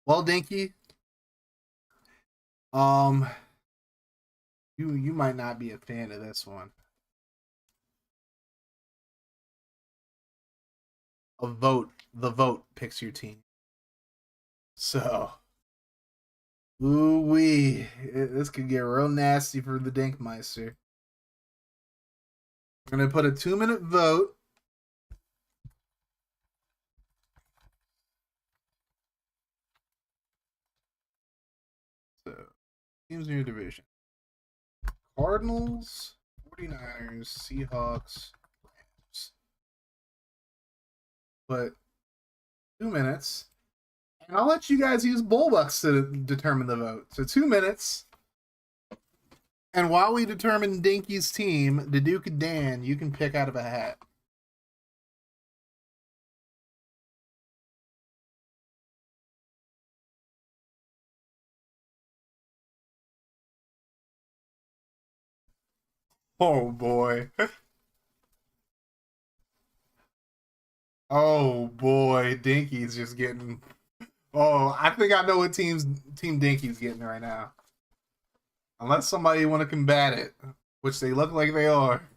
Well, Dinky, you might not be a fan of this one. The vote picks your team. So, ooh-wee, this could get real nasty for the Dinkmeister. We're going to put a 2-minute vote. So, teams in your division. Cardinals, 49ers, Seahawks, Rams. But 2 minutes. And I'll let you guys use Bullbucks to determine the vote. So 2 minutes. And while we determine Dinky's team, the Duke and Dan, you can pick out of a hat. Oh boy. Oh boy, Dinky's just getting. Oh, I think I know what Team Dinky's getting right now. Unless somebody want to combat it, which they look like they are.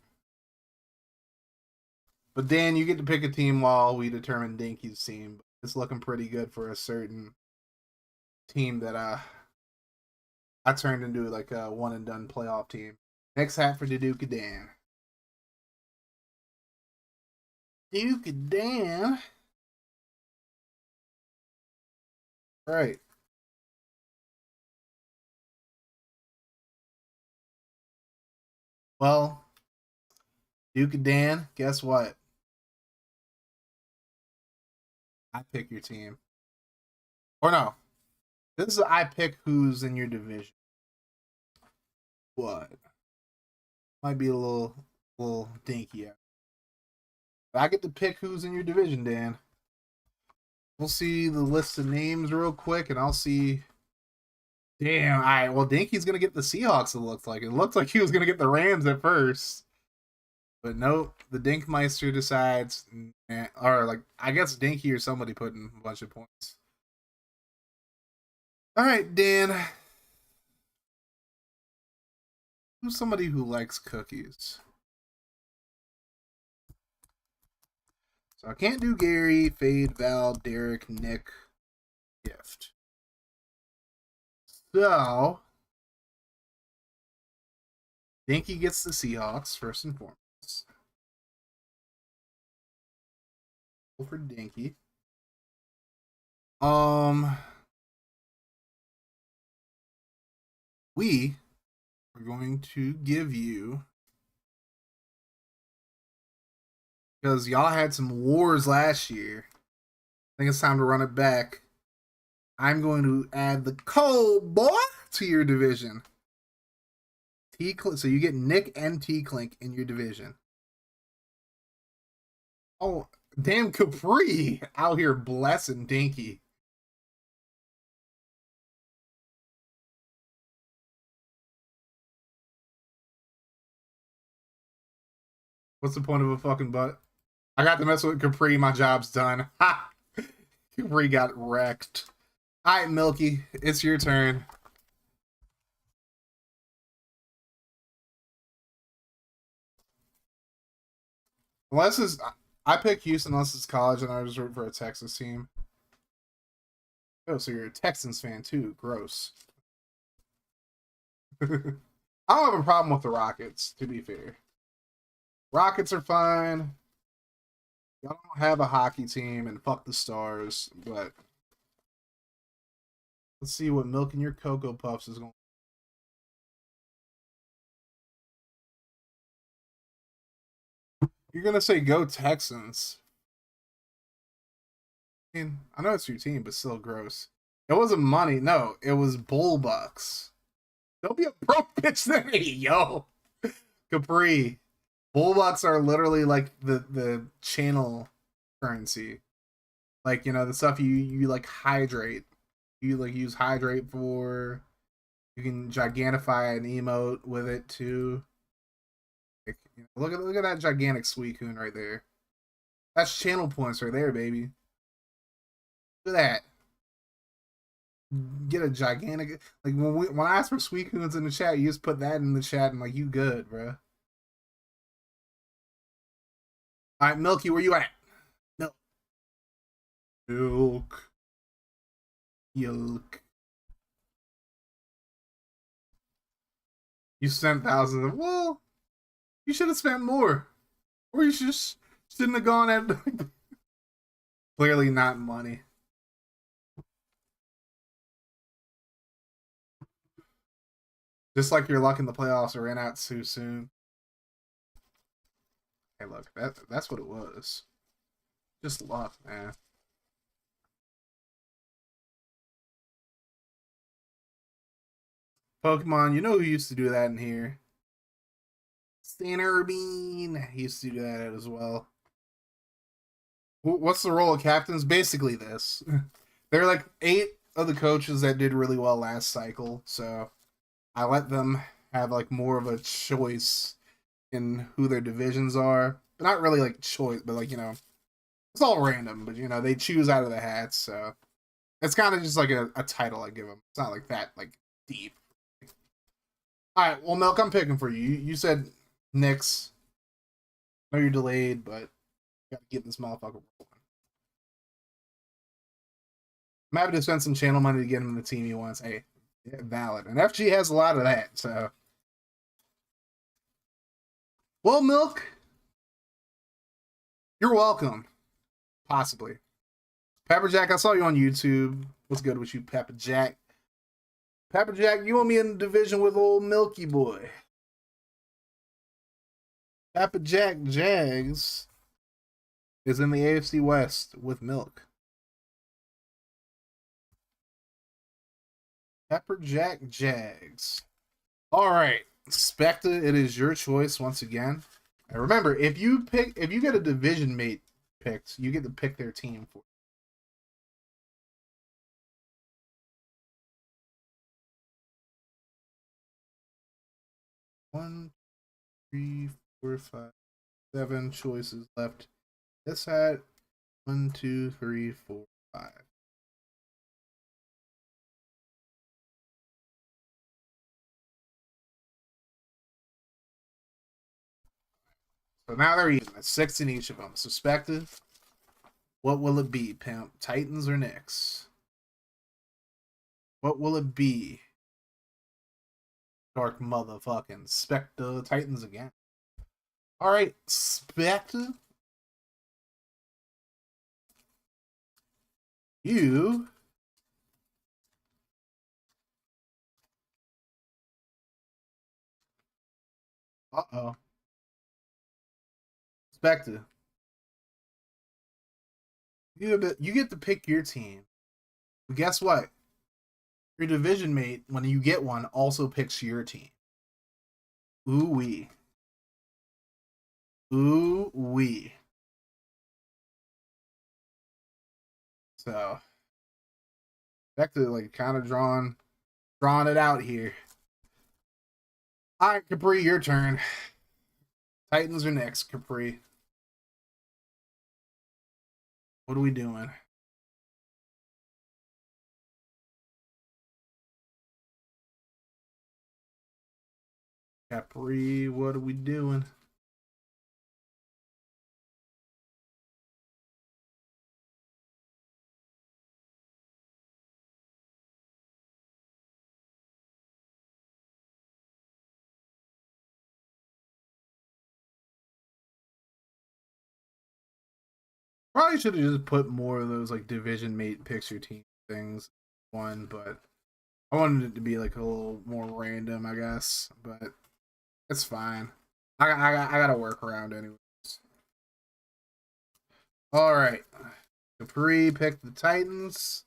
But Dan, you get to pick a team while we determine Dinky's team. It's looking pretty good for a certain team that I turned into like a one and done playoff team. Next hat for the Duke of Dan. Duke of Dan. All right. Well, Duke of Dan, guess what? I pick your team. Or no. This is I pick who's in your division. What? Might be a little dinky. I get to pick who's in your division, Dan. We'll see the list of names real quick, and I'll see. Damn, all right. Well, Dinky's going to get the Seahawks, it looks like. It looked like he was going to get the Rams at first. But nope, the Dinkmeister decides. Or, like, I guess Dinky or somebody put in a bunch of points. All right, Dan. Who's somebody who likes cookies? So I can't do Gary, Fade, Val, Derek, Nick, Gift. So Dinky gets the Seahawks first and foremost. Go for Dinky. We are going to give you, because y'all had some wars last year. I think it's time to run it back. I'm going to add the Cold Boy to your division. So you get Nick and T-Clink in your division. Oh, damn, Capri out here blessing Dinky. What's the point of a fucking butt? I got to mess with Capri. My job's done. Ha! Capri got wrecked. All right, Milky, it's your turn. Unless it's, I pick Houston unless it's college and I was rooting for a Texas team. Oh, so you're a Texans fan too. Gross. I don't have a problem with the Rockets, to be fair. Rockets are fine. Y'all don't have a hockey team and fuck the Stars, but let's see what Milk and your Cocoa Puffs is going. You're gonna say go Texans. I mean, I know it's your team, but still gross. It wasn't money. No, it was Bull Bucks. Don't be a broke bitch to me, yo. Capri. Bullbucks are literally like the channel currency. Like, you know, the stuff you like hydrate. You like use hydrate for. You can gigantify an emote with it too. Like, you know, look at that gigantic Suicune right there. That's channel points right there, baby. Look at that. Get a gigantic, like when I ask for Suicunes in the chat, you just put that in the chat and like you good, bro. All right, Milky, where you at? Milk. Milk. You spent thousands. Well, you should have spent more. Or you shouldn't have gone at clearly not money. Just like your luck in the playoffs ran out too soon. Hey, look, that's what it was. Just luck, man. Pokemon, you know who used to do that in here? Bean used to do that as well. What's the role of captains? Basically this. There are like 8 of the coaches that did really well last cycle, so I let them have like more of a choice in who their divisions are. But not really like choice, but like, you know, it's all random, but you know, they choose out of the hats, so it's kind of just like a title I give them. It's not like that like deep. Alright, well Milk, I'm picking for you. You said Knicks. I know you're delayed, but you gotta get this motherfucker rolling. I'm happy to spend some channel money to get him the team he wants. Hey, yeah, valid. And FG has a lot of that, so. Well, Milk, you're welcome. Possibly. Pepperjack, I saw you on YouTube. What's good with you, Pepperjack? Pepperjack, you want me in the division with old Milky Boy. Pepperjack Jags is in the AFC West with Milk. Pepperjack Jags. All right, Spectre, it is your choice once again. And remember, if you get a division mate picked, you get to pick their team for. One, 3, 4, 5, 7 choices left. This hat 1, 2, 3, 4, 5. So now they're even. 6 in each of them. Suspected. What will it be, Pimp? Titans or Knicks? What will it be? Dark motherfucking Spectre. Titans again. Alright, Spectre. You. Uh-oh. Spectre. You get to pick your team. But guess what? Your division mate, when you get one, also picks your team. Ooh-wee. Ooh-wee. So, back to like kind of drawing it out here. All right, Capri, your turn. Titans are next, Capri. What are we doing? Capri, what are we doing? Probably should have just put more of those like division mate picks your team things one, but I wanted it to be like a little more random, I guess. But it's fine. I gotta work around anyways. All right, Capri picked the Titans.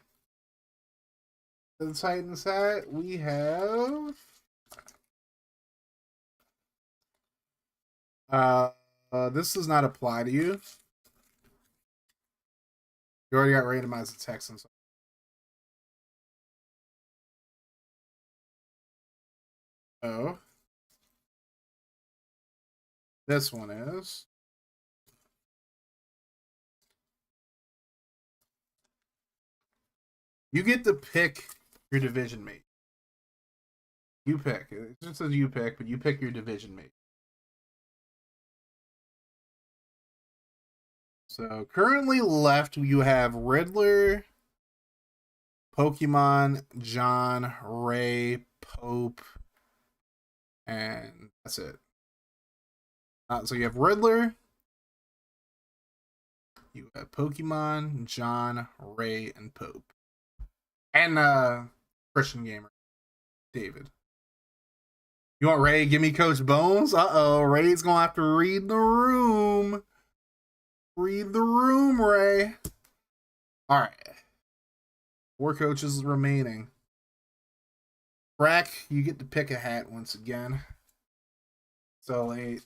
The Titans hat we have. This does not apply to you. You already got randomized to Texans. Oh. This one is. You get to pick your division mate. You pick. It just says you pick, but you pick your division mate. So currently left, you have Riddler, Pokemon, John, Ray, Pope, and that's it. So you have Riddler, you have Pokemon, John, Ray, and Pope. And Christian Gamer, David. You want Ray? Give me Coach Bones? Uh-oh, Ray's gonna have to read the room. Read the room, Ray. All right. 4 coaches remaining. Crack, you get to pick a hat once again. So late.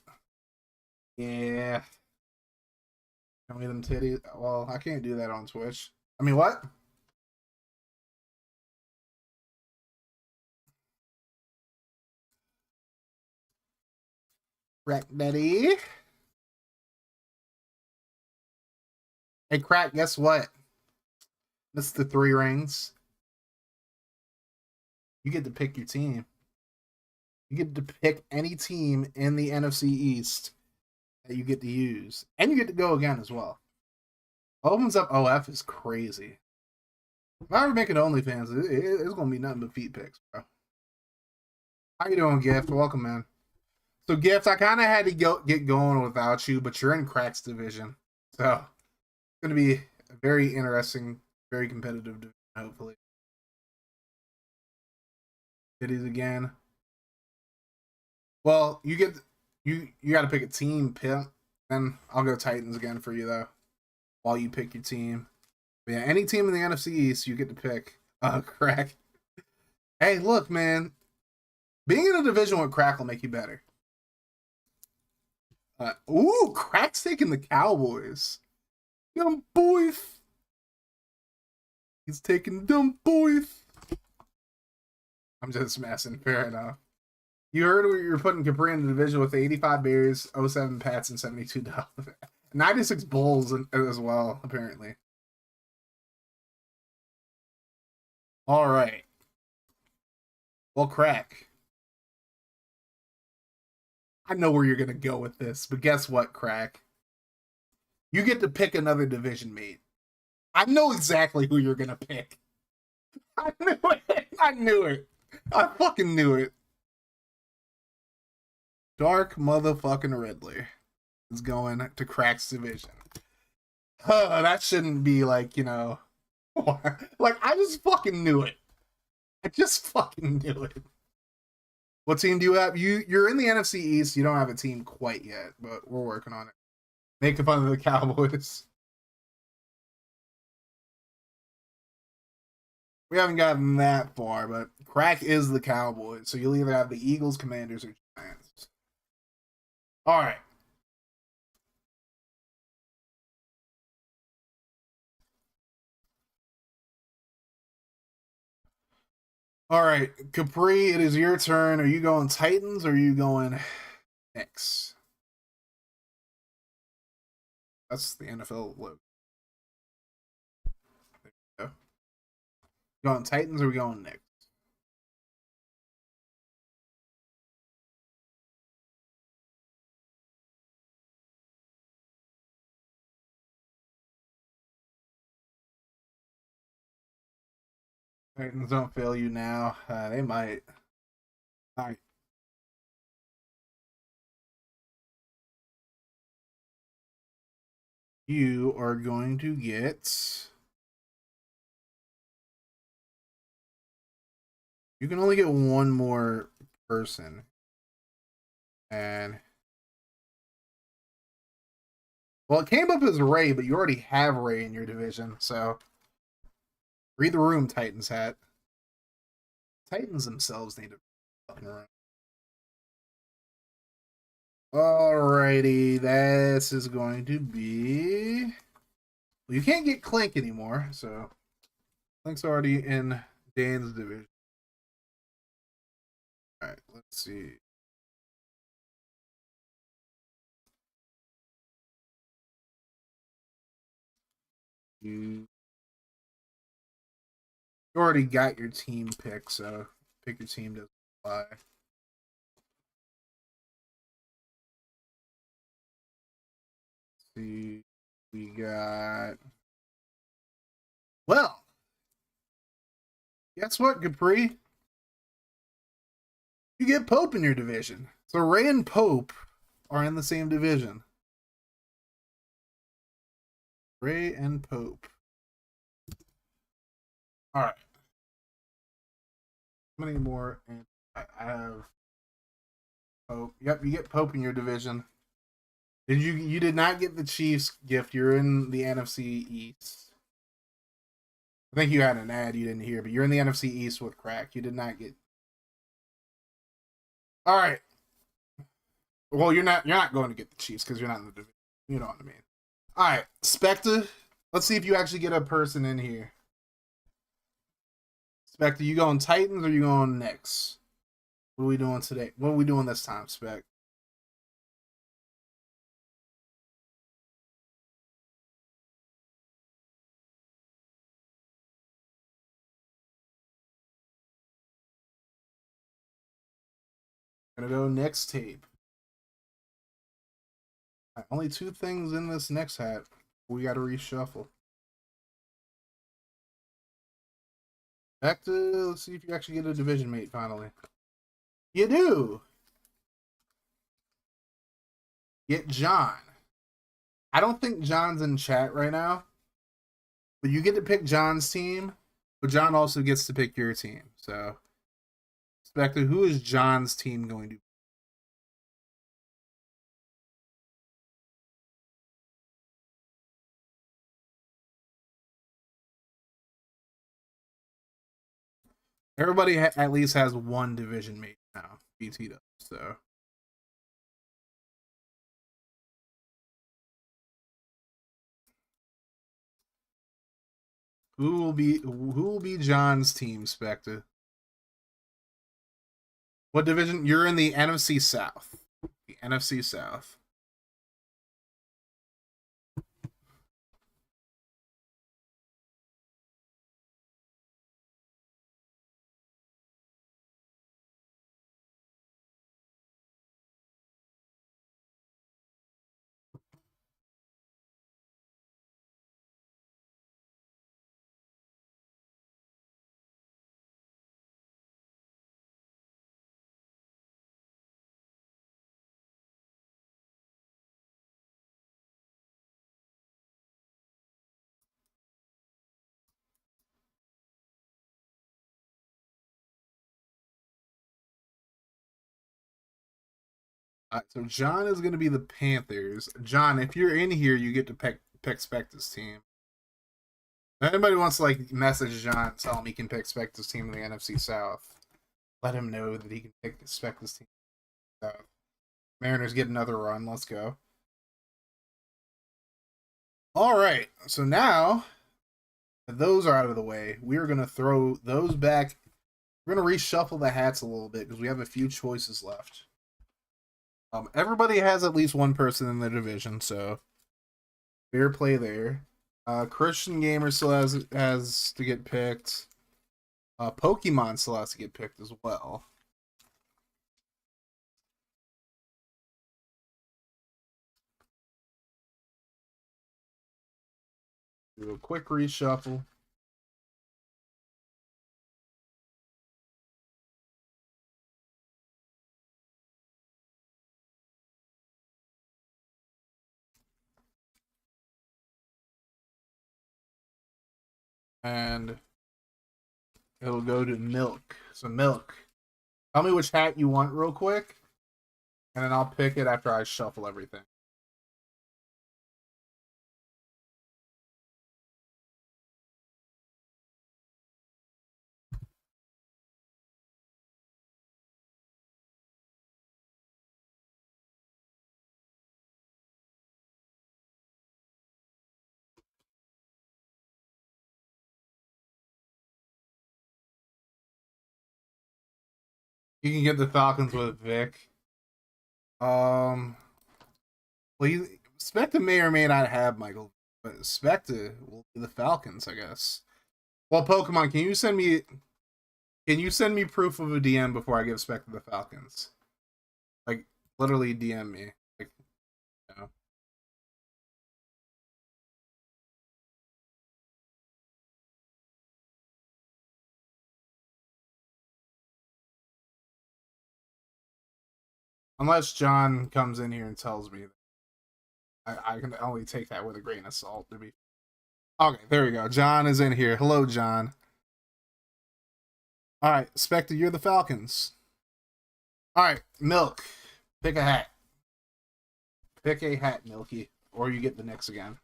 Yeah. Show me them titties. Well, I can't do that on Twitch. I mean, what? Crack Daddy. Hey, Crack, guess what? This is the 3 rings. You get to pick your team. You get to pick any team in the NFC East that you get to use. And you get to go again as well. Opens up OF is crazy. If I ever make an OnlyFans, it's going to be nothing but feet pics, bro. How you doing, Gift? Welcome, man. So, Gift, I kind of had to get going without you, but you're in Crack's division. So, it's going to be a very interesting, very competitive division, hopefully. Titties again. Well, you got to pick a team, Pimp. Then I'll go Titans again for you, though, while you pick your team. But yeah, any team in the NFC East, you get to pick. Crack. Hey, look, man. Being in a division with Crack will make you better. Ooh, Crack's taking the Cowboys. Dumb boys. He's taking dumb boys. I'm just messing. Fair enough. You heard you're putting Capri in the division with 85 Bears, 07 Pats, and 72 Dolphins. 96 Bulls as well, apparently. All right. Well, Crack. I know where you're going to go with this, but guess what, Crack? You get to pick another division mate. I know exactly who you're going to pick. I knew it. I knew it. I fucking knew it. Dark motherfucking Riddler is going to Crack's division. That shouldn't be like, you know, like I just fucking knew it. I just fucking knew it. What team do you have? You're in the NFC East. You don't have a team quite yet, but we're working on it. Making fun of the Cowboys. We haven't gotten that far, but Crack is the Cowboys, so you'll either have the Eagles, Commanders, or Giants. All right. All right, Capri, it is your turn. Are you going Titans or are you going Knicks? That's the NFL logo. There you go. Going Titans or are we going Knicks? Titans don't fail you now. They might. All right. You are going to get. You can only get one more person. And. Well, it came up as Ray, but you already have Ray in your division, so. Read the room, Titans hat. Titans themselves need to fucking run. Alrighty, this is going to be. Well, you can't get Clink anymore, so Clink's already in Dan's division. Alright, let's see. You already got your team pick, so pick your team doesn't apply. Let's see, we got. Well, guess what, Capri? You get Pope in your division. So Ray and Pope are in the same division. Ray and Pope. All right. How many more? I have Pope. Yep, you get Pope in your division. Did you? You did not get the Chiefs gift. You're in the NFC East. I think you had an ad you didn't hear, but you're in the NFC East with Crack. You did not get. All right. Well, you're not going to get the Chiefs because you're not in the division. You know what I mean. All right, Spectre. Let's see if you actually get a person in here. Spectre, you going Titans or you going Knicks? What are we doing today? What are we doing this time, Spec? Gonna go next tape. Right, only two things in this next hat. We got to reshuffle. Back to let's see if you actually get a division mate finally. You do. Get John. I don't think John's in chat right now, but you get to pick John's team, but John also gets to pick your team. So, Spectre, who is John's team going to be? Everybody at least has one division mate now. BT does. So. Who will be John's team, Spectre? What division? You're in the NFC South. The NFC South. So John is going to be the Panthers. John, if you're in here, you get to pick Spectre's team. If anybody wants to like message John, tell him he can pick Spectre's team in the NFC South. Let him know that he can pick Spectre's team in the South. Mariners get another run. Let's go. All right. So now that those are out of the way, we're going to throw those back. We're going to reshuffle the hats a little bit because we have a few choices left. Everybody has at least one person in the division, so fair play there. Christian Gamer still has to get picked. Pokemon still has to get picked as well. Do a quick reshuffle. And it'll go to Milk. So Milk, tell me which hat you want real quick, and then I'll pick it after I shuffle everything. You can get the Falcons with Vic. Well, Spectre may or may not have Michael, but Spectre will be the Falcons, I guess. Well, Pokemon, can you send me proof of a DM before I give Spectre the Falcons? Like, literally DM me. Like, you know. Unless John comes in here and tells me, I can only take that with a grain of salt. To be okay, there we go. John is in here. Hello, John. All right, Spectre, you're the Falcons. All right, Milk, pick a hat. Pick a hat, Milky, or you get the Knicks again.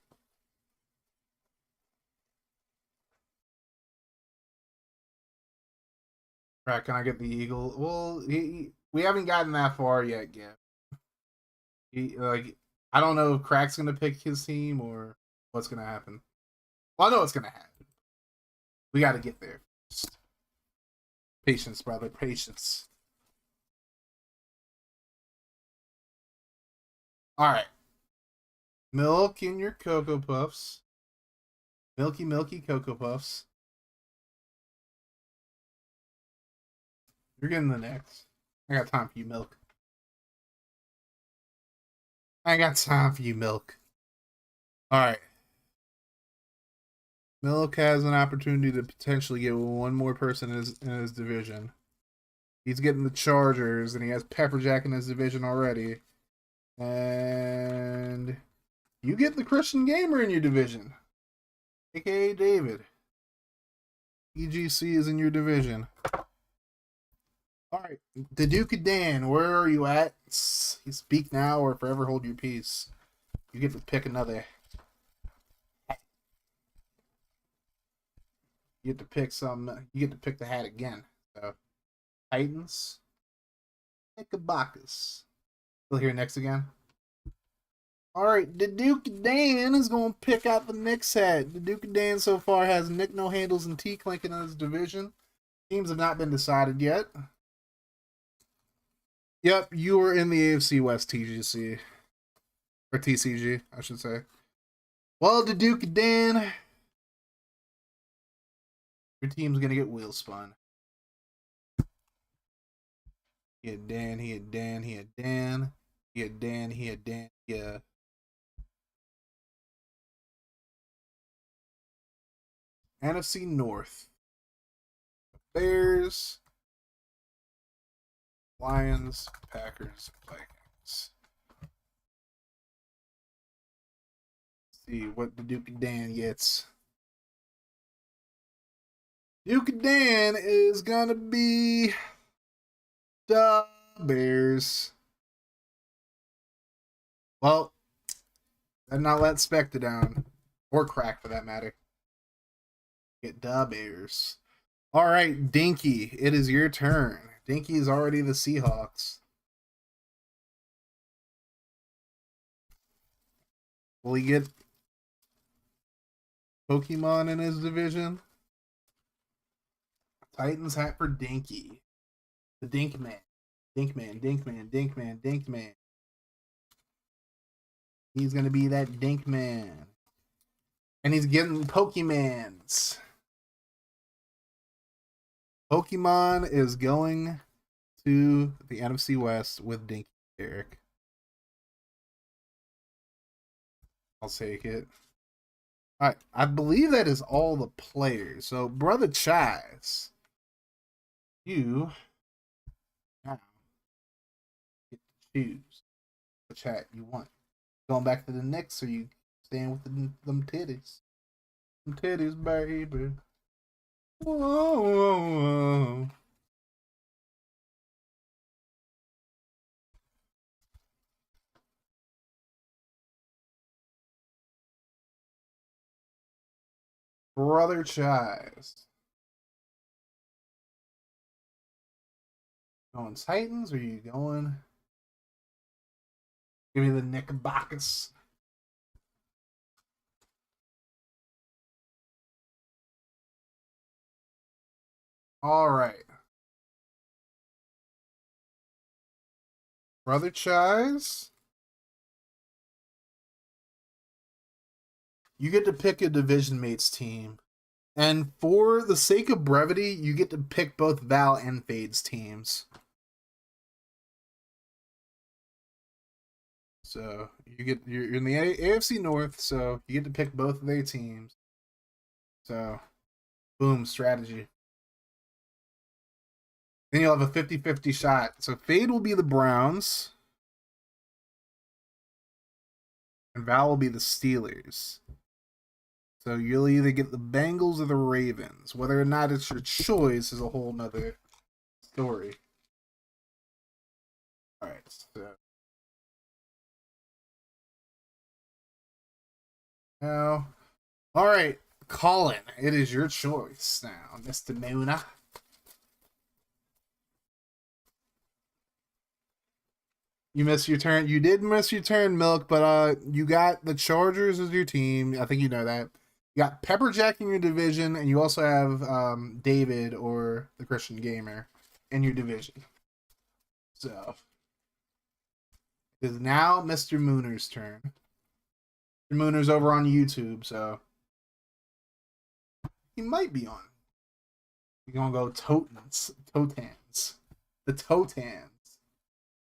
Right, can I get the Eagle? Well, we haven't gotten that far yet, Gib. I don't know if Crack's gonna pick his team or what's gonna happen. Well, I know what's gonna happen. We got to get there first. Patience, brother, patience. All right, Milk in your Cocoa Puffs. Milky Cocoa Puffs. You're getting the next. I got time for you, Milk. I ain't got time for you, Milk. All right. Milk has an opportunity to potentially get one more person in his division. He's getting the Chargers, and he has Pepperjack in his division already. And you get the Christian Gamer in your division, aka David. EGC is in your division. All right, the Duke of Dan, where are you at? You speak now or forever hold your peace. You get to pick another. You get to pick some. You get to pick the hat again. So, Titans, Knickerbockers. Still here next again. All right, the Duke of Dan is going to pick out the Knicks hat. The Duke of Dan so far has Nick No Handles and T Clinking in his division. Teams have not been decided yet. Yep, you were in the AFC West TGC. Or TCG, I should say. Well, the Duke of Dan, your team's going to get wheel spun. He had Dan, he had Dan, he had Dan. He had Dan, he had Dan, yeah. NFC North. Bears, Lions, Packers, Vikings. Let's see what the Duke of Dan gets. Duke of Dan is gonna be the Bears. Well, and not let Spectre down. Or Crack for that matter. Get dub Bears. All right, Dinky, it is your turn. Dinky is already the Seahawks. Will he get Pokemon in his division? Titans hat for Dinky. The Dinkman. Dinkman, Dinkman, Dinkman, Dinkman. He's going to be that Dinkman. And he's getting Pokemans. Pokemon is going to the NFC West with Dinky Derek. I'll take it. Alright, I believe that is all the players. So, Brother Chaz, you now get to choose which hat you want. Going back to the Knicks, or you staying with them titties? Them titties, baby. Whoa, whoa, whoa. Brother Chaz. Going Titans, or are you going? Give me the Knickerbockers. All right. Brother Chaz, you get to pick a division mate's team. And for the sake of brevity, you get to pick both Val and Fade's teams. So you're in the AFC North, so you get to pick both of their teams. So, boom, strategy. Then you'll have a 50-50 shot. So Fade will be the Browns. And Val will be the Steelers. So you'll either get the Bengals or the Ravens. Whether or not it's your choice is a whole nother story. Alright, so now, alright, Colin, it is your choice now, Mr. Muna. You missed your turn. You did miss your turn, Milk, but you got the Chargers as your team. I think you know that. You got Pepperjack in your division, and you also have David or the Christian Gamer in your division. So it is now Mr. Mooner's turn. Mr. Mooner's over on YouTube, so he might be on. You're gonna go Totans. The Totans.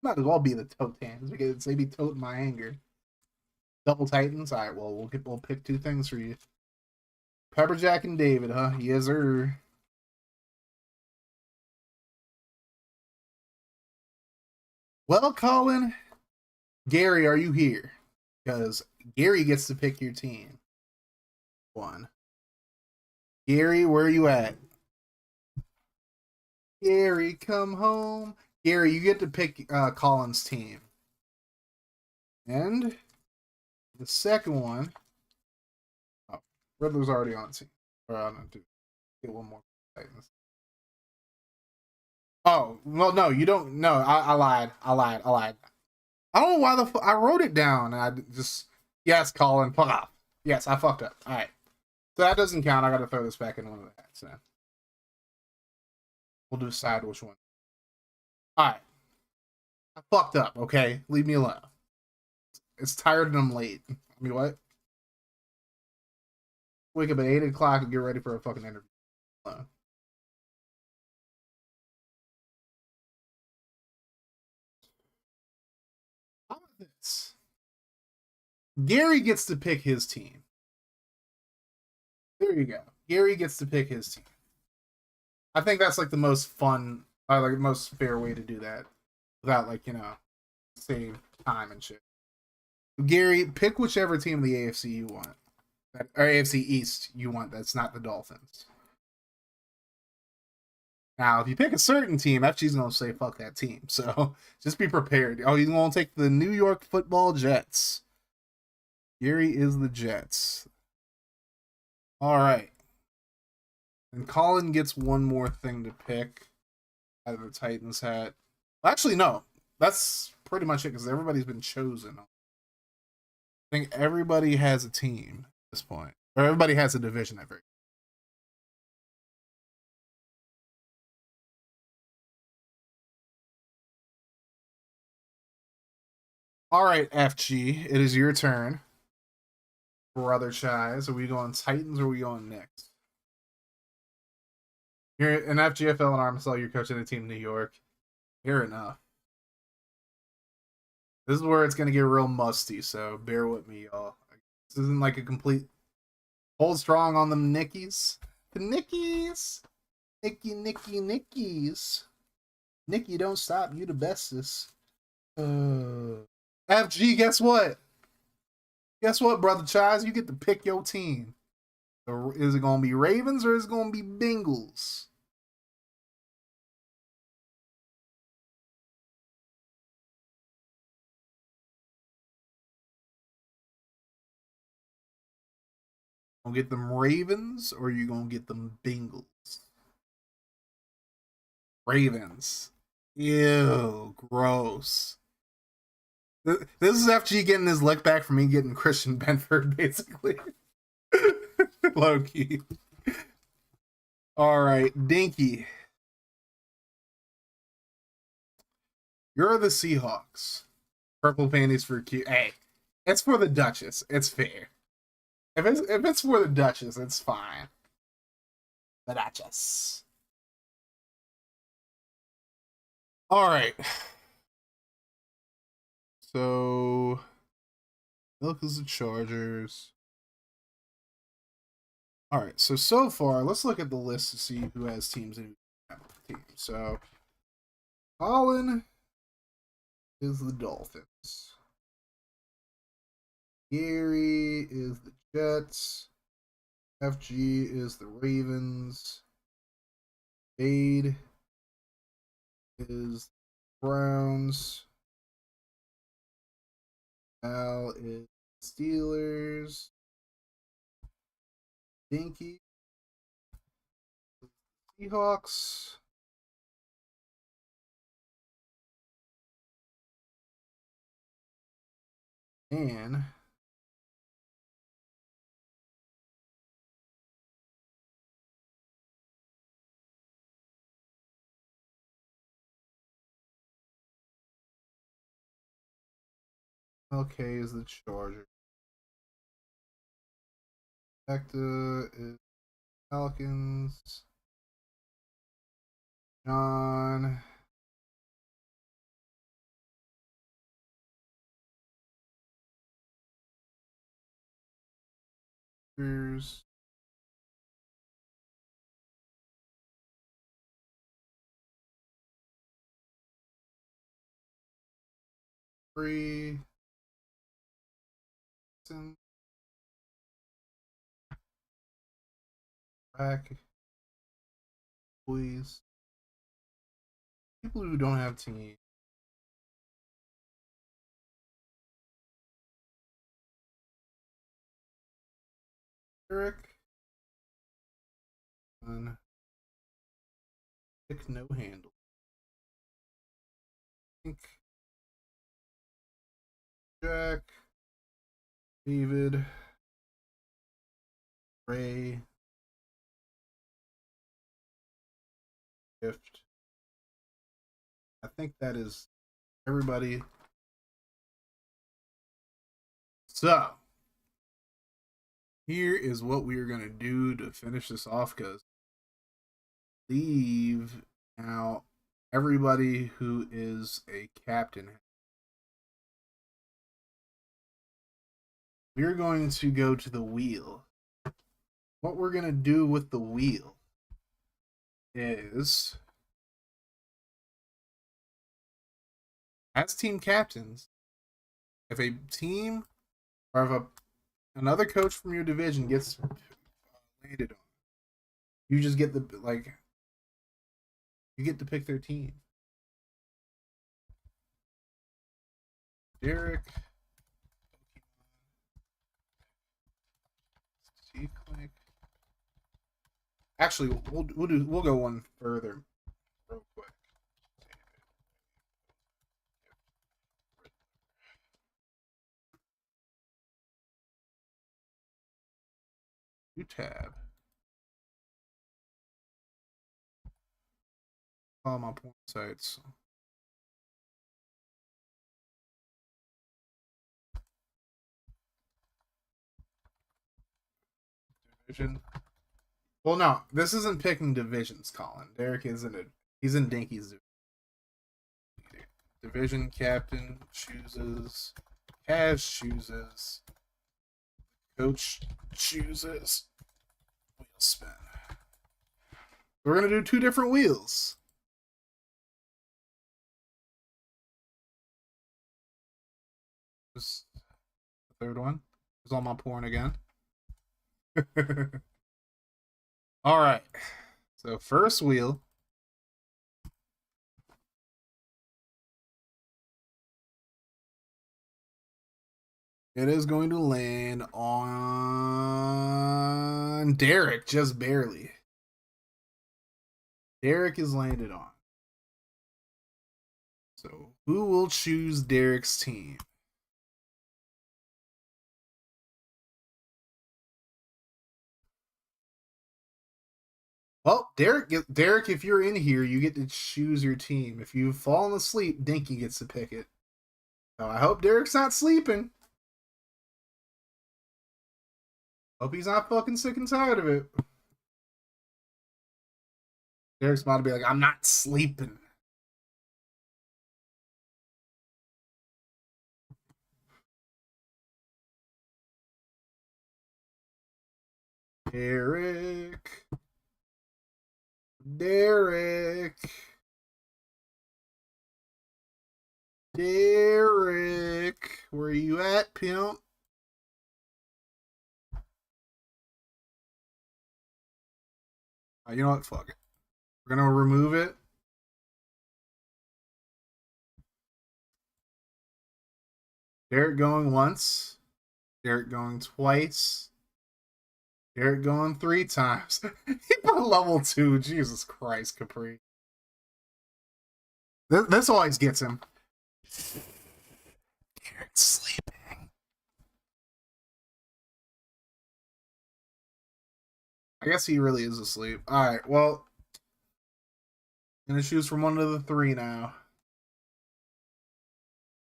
Might as well be the Totans because they be toting my anger. Double Titans. All right. Well, we'll pick two things for you. Pepperjack and David, huh? Yes, sir. Well, Colin, Gary, are you here? Because Gary gets to pick your team. One. Gary, where are you at? Gary, come home. Gary, you get to pick Colin's team. And the second one. Oh, Riddler's already on team. Or I don't do. Get one more Titans. Oh, well, no, you don't. No, I lied. I don't know why I wrote it down. And I just. Yes, Colin. Pop. Yes, I fucked up. All right. So that doesn't count. I got to throw this back in one of the hats now. We'll decide which one. Alright. I fucked up, okay? Leave me alone. It's tired and I'm late. I mean, what? Wake up at 8 o'clock and get ready for a fucking interview. How about this? Gary gets to pick his team. There you go. Gary gets to pick his team. I think that's like the most fun, like the most fair way to do that without save time and shit. Gary, pick whichever team in the AFC you want, or AFC East you want. That's not the Dolphins. Now, if you pick a certain team, FG's gonna say fuck that team. So just be prepared. Oh, he's gonna take the New York Football Jets. Gary is the Jets. All right. And Colin gets one more thing to pick out of the Titans hat. Well, actually, no. That's pretty much it because everybody's been chosen. I think everybody has a team at this point. Or everybody has a division, I think. All right, FG, it is your turn. Brother Chise, are we going Titans or are we going Knicks? You're in FGFL and RMSL, you're coaching a team in New York. Fair enough. This is where it's going to get real musty, so bear with me, y'all. This isn't like a complete hold strong on them Nickies. The Nickies! Nickies. Nicky, don't stop. You the bestest. FG, guess what? Guess what, Brother Chise? You get to pick your team. Is it going to be Ravens or is it going to be Bengals? Gonna get them Ravens or you gonna get them Bengals? Ravens. Ew, gross. This is FG getting his lick back from me getting Christian Benford, basically. Low key. All right, Dinky. You're the Seahawks. Purple panties for cute. Hey, it's for the Duchess. It's fair. If it's for the Duchess, it's fine. The Duchess. All right. So, Milk is the Chargers. All right. So far, let's look at the list to see who has teams and who have teams. So, Colin is the Dolphins. Gary is the Jets. FG is the Ravens. Jade is the Browns. Al is Steelers. Dinky Seahawks. And okay is the Chargers. Hector is Falcons. John Spears. Free. Back. Please. People who don't have teams. Eric. Pick no handle. Pink. Jack. David. Ray. Gift. I think that is everybody. So, here is what we are going to do to finish this off because leave out everybody who is a captain. We're going to go to the wheel. What we're going to do with the wheel is, as team captains, if a team or if another coach from your division gets landed on, you just get you get to pick their team. Derek, Clinic, Actually, we'll go one further real quick. New tab. All my point sites. Division. Well, no, this isn't picking divisions, Colin. Derek isn't it. He's in Dinky's division. Captain chooses. Cash chooses. Coach chooses. Wheel spin. We're gonna do 2 different wheels. Just the third one. Is all my porn again. All right. So first wheel. It is going to land on Derek, just barely. Derek is landed on. So who will choose Derek's team? Well, Derek, if you're in here, you get to choose your team. If you've fallen asleep, Dinky gets to pick it. So I hope Derek's not sleeping. Hope he's not fucking sick and tired of it. Derek's about to be like, I'm not sleeping. Derek. Derek. Where you at, pimp? You know what? Fuck it. We're gonna remove it. Derek going once. Derek going twice. Derek going 3 times. He put level 2. Jesus Christ, Capri. This always gets him. Derek's sleeping. I guess he really is asleep. Alright, well. I'm gonna choose from one of the 3 now.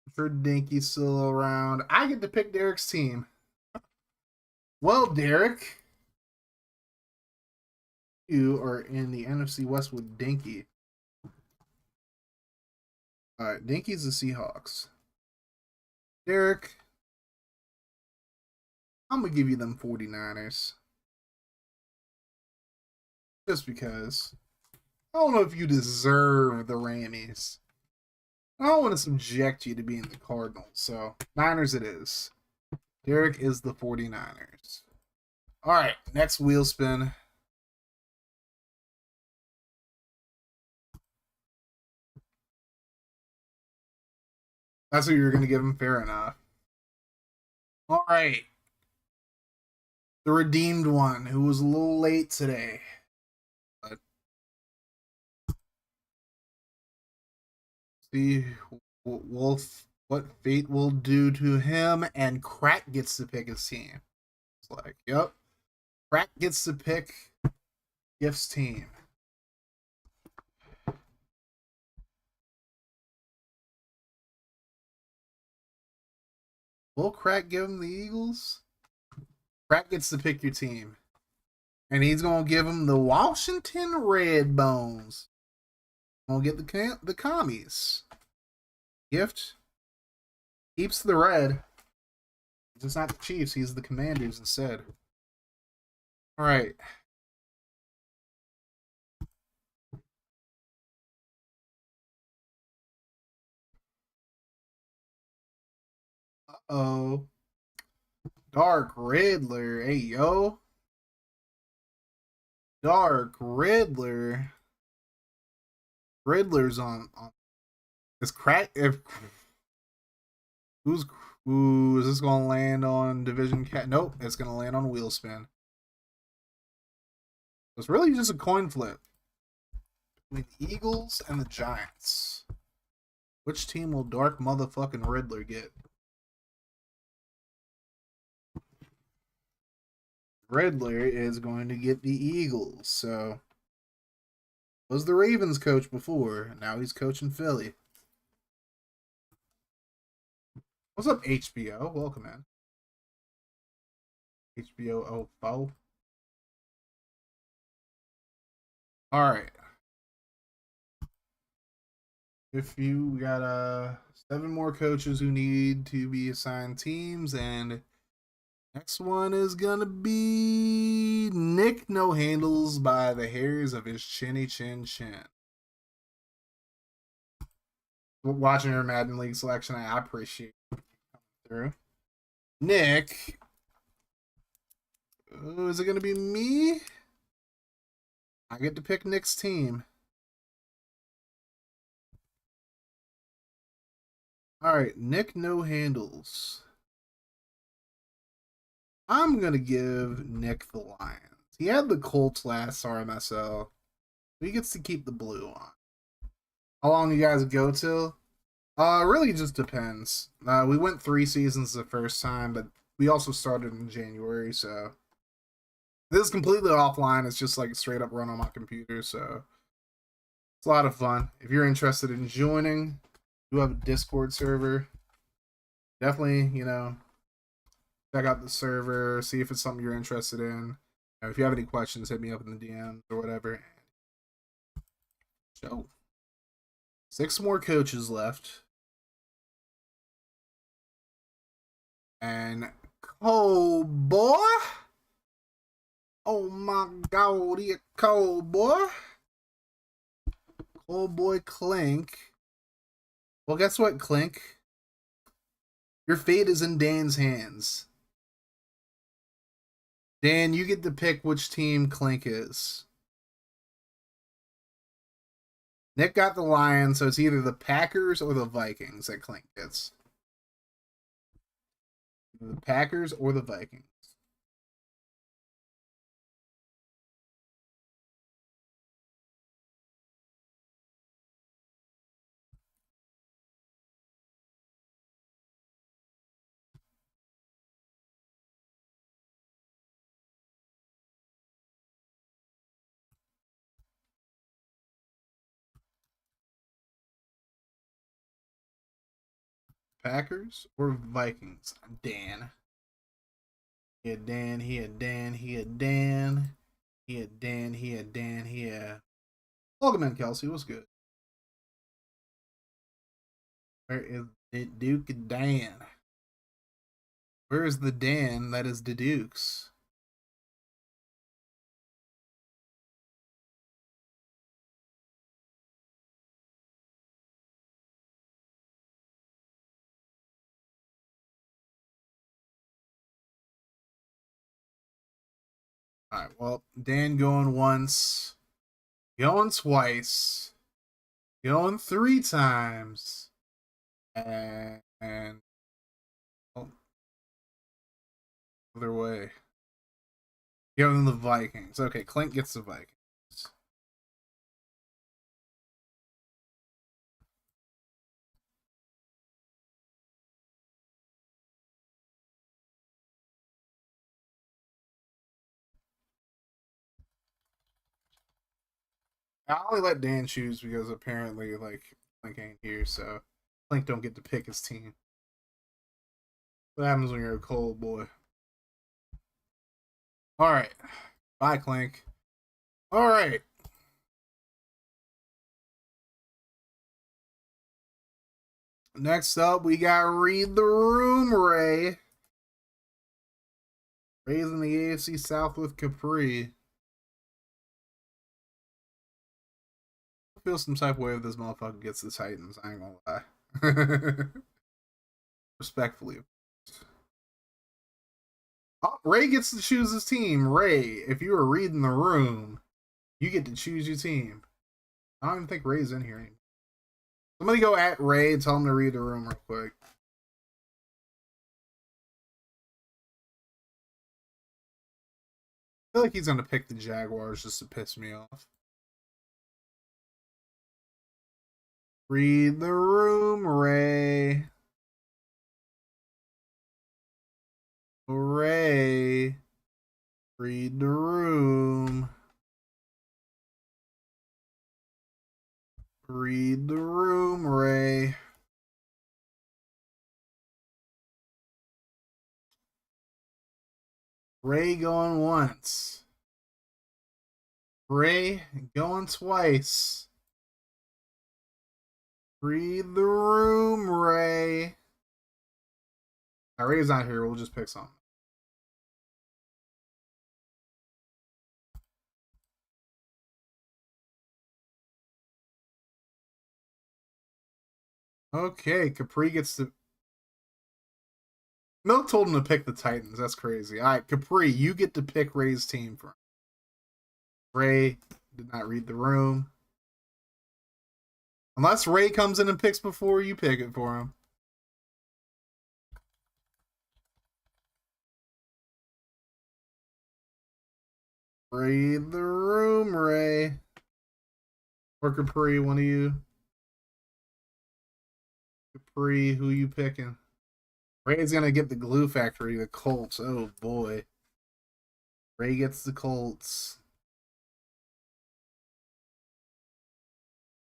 I'm sure Dinky's still around. I get to pick Derek's team. Well, Derek. You are in the NFC West with Dinky. Alright, Dinky's the Seahawks. Derek, I'm going to give you them 49ers. Just because. I don't know if you deserve the Rammies. I don't want to subject you to being the Cardinals, so Niners it is. Derek is the 49ers. Alright, next wheel spin. That's what you were going to give him. Fair enough. All right. The redeemed one, who was a little late today. But see what fate will do to him, and Crack gets to pick his team. It's like, yep. Crack gets to pick Gift's team. Will Crack give him the Eagles? Crack gets to pick your team. And he's going to give him the Washington Red Bones. Going to get the commies. Gift keeps the red. It's not the Chiefs. He's the Commanders instead. All right. Uh-oh. Dark Riddler. Hey, yo. Dark Riddler. Riddler's on. Is Crack. If who's. Ooh, is this going to land on Division Cat? Nope, it's going to land on Wheel Spin. It's really just a coin flip between the Eagles and the Giants. Which team will Dark motherfucking Riddler get? Riddler is going to get the Eagles. So, was the Ravens coach before. Now he's coaching Philly. What's up, HBO? Welcome, man. HBO 04. Alright. If you got 7 more coaches who need to be assigned teams, and next one is gonna be Nick No Handles by the hairs of his chinny chin chin. Watching your Madden League selection, I appreciate it coming through. Nick, is it gonna be me? I get to pick Nick's team. Alright, Nick No Handles. I'm going to give Nick the Lions. He had the Colts last RMSL. He gets to keep the blue on. How long you guys go till? Really just depends. We went 3 seasons the first time, but we also started in January, so this is completely offline. It's just like straight up run on my computer, so it's a lot of fun. If you're interested in joining, we have a Discord server. Definitely, check out the server, see if it's something you're interested in. If you have any questions, hit me up in the DMs or whatever. So, 6 more coaches left. And Cole boy. Oh my god, he a Cole boy. Cole boy Clink. Well, guess what, Clink? Your fate is in Dan's hands. Dan, you get to pick which team Clink is. Nick got the Lions, so it's either the Packers or the Vikings that Clink gets. Either the Packers or the Vikings. Packers or Vikings? Dan. He had Dan, he had Dan, he had Dan. He had Dan, he had Dan, he had... Welcome in, Kelsey. What's good? Where is the Duke Dan? Where is the Dan that is the Dukes? Alright, well, Dan going once, going twice, going 3 times, and oh, other way. Going the Vikings. Okay, Clint gets the Vikings. I only let Dan choose because apparently, like, Clink ain't here, so Clink don't get to pick his team. What happens when you're a cold boy? Alright. Bye, Clink. Alright. Next up, we got Read the Room, Ray. Ray's in the AFC South with Capri. I feel some type of way if this motherfucker gets the Titans. I ain't gonna lie. Respectfully. Oh, Ray gets to choose his team. Ray, if you are reading the room, you get to choose your team. I don't even think Ray's in here anymore. Somebody go at Ray and tell him to read the room real quick. feel like he's gonna pick the Jaguars just to piss me off. Read the room, Ray. Ray. Read the room. Read the room, Ray. Ray going once. Ray going twice. Read the room, Ray. Now, Ray's not here. We'll just pick something. Okay, Capri gets to... Milk told him to pick the Titans. That's crazy. All right, Capri, you get to pick Ray's team for him. Ray did not read the room. Unless Ray comes in and picks before you pick it for him. Read the room, Ray. Or Capri, one of you. Capri, who you picking? Ray's gonna get the glue factory, the Colts. Oh boy. Ray gets the Colts.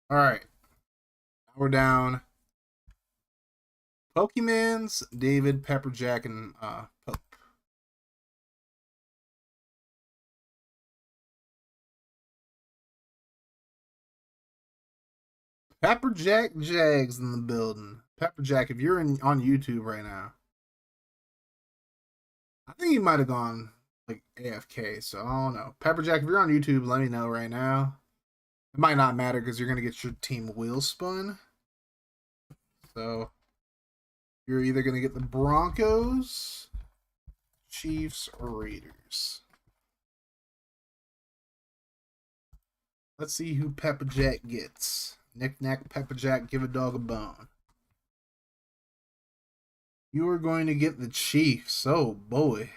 Alright. Now we're down. Pokemans, David, Pepperjack, and Pope. Pepperjack Jags in the building. Pepperjack, if you're on YouTube right now, I think you might have gone like AFK, so I don't know. Pepperjack, if you're on YouTube, let me know right now. It might not matter because you're going to get your team wheel spun. So you're either going to get the Broncos, Chiefs, or Raiders. Let's see who Pepperjack gets. Knick-knack, Pepperjack, give a dog a bone. You are going to get the Chiefs. Oh, boy.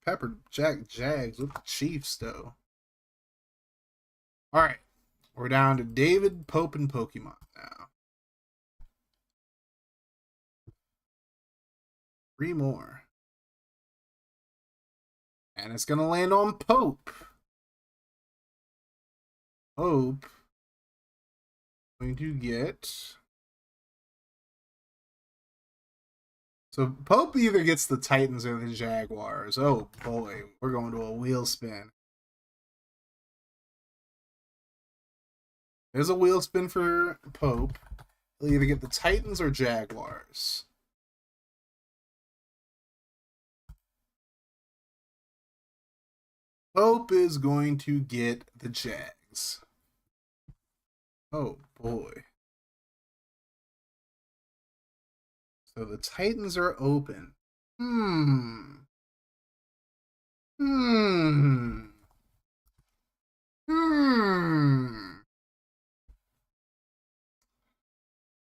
Pepperjack Jags with the Chiefs, though. All right. We're down to David, Pope, and Pokemon now. 3 more. And it's going to land on Pope. Pope going to get... So Pope either gets the Titans or the Jaguars. Oh boy, we're going to a wheel spin. There's a wheel spin for Pope. He'll either get the Titans or Jaguars. Pope is going to get the Jags. Oh boy. So the Titans are open. I'm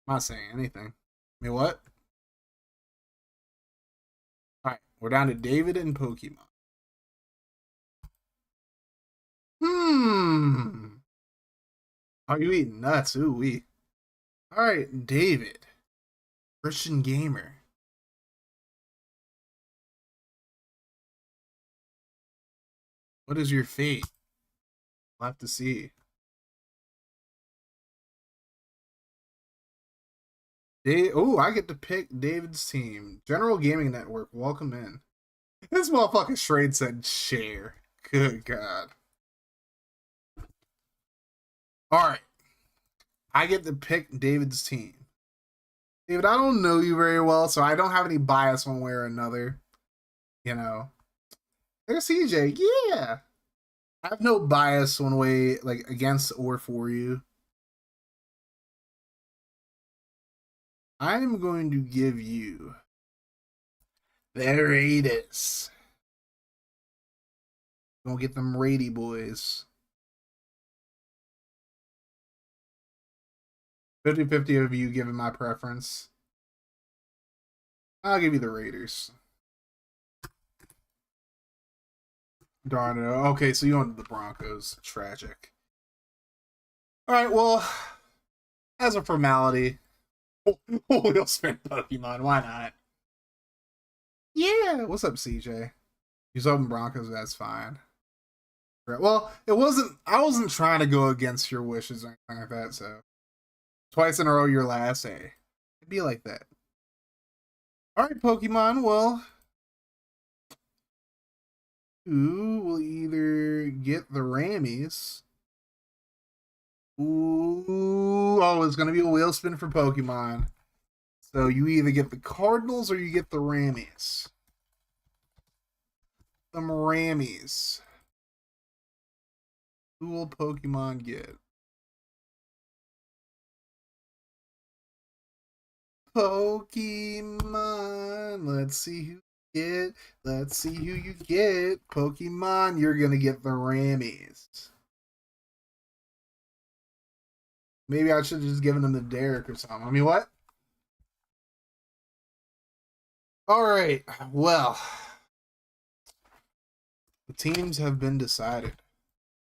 not saying anything. I mean, what? Alright, we're down to David and Pokemon. Are you eating nuts? Ooh wee. Alright, David. Christian Gamer. What is your fate? We'll have to see. I get to pick David's team. General Gaming Network, welcome in. This motherfucking Shrade said share. Good God. Alright. I get to pick David's team. David, I don't know you very well, so I don't have any bias one way or another. You know. There's CJ. Yeah. I have no bias one way, like, against or for you. I'm going to give you the Raiders. Gonna get them Raidy boys. 50-50 of you giving my preference. I'll give you the Raiders. Darn it. Okay, so you wanted the Broncos. Tragic. All right, well, as a formality, we'll spin Pokemon. Why not? Yeah. What's up, CJ? He's hoping Broncos. That's fine. Right. Well, it wasn't. I wasn't trying to go against your wishes or anything like that. So twice in a row, your last. Hey, it'd be like that. All right, Pokemon. Well, who will either get the Rammies? Ooh, oh, it's gonna be a wheel spin for Pokemon. So you either get the Cardinals or you get the Rammies. The Rammies. Who will Pokemon get? Pokemon. Let's see who you get. Let's see who you get. Pokemon, you're gonna get the Rammies. Maybe I should have just given them the Derek or something. I mean, what? All right. Well, the teams have been decided.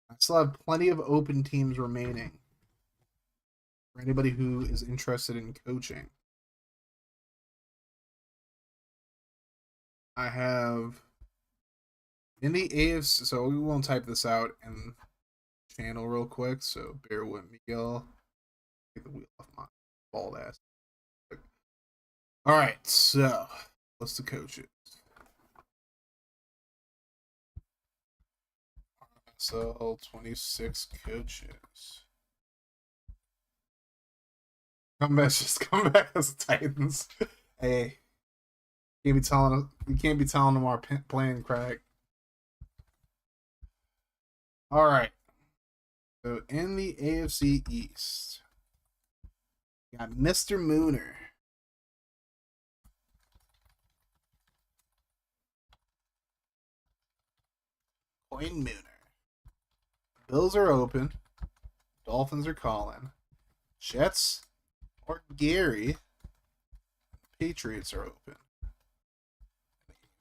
I still have plenty of open teams remaining for anybody who is interested in coaching. I have in the AFC, so we won't type this out in channel real quick, so bear with me, y'all. Get the wheel off my bald ass. All right, so what's the coaches? So 26 coaches. Come back as Titans. Hey, you can't be telling them our plan crack. All right. So in the AFC East, we got Mr. Mooner. Coin Mooner. Bills are open. Dolphins are calling. Jets or Gary. Patriots are open.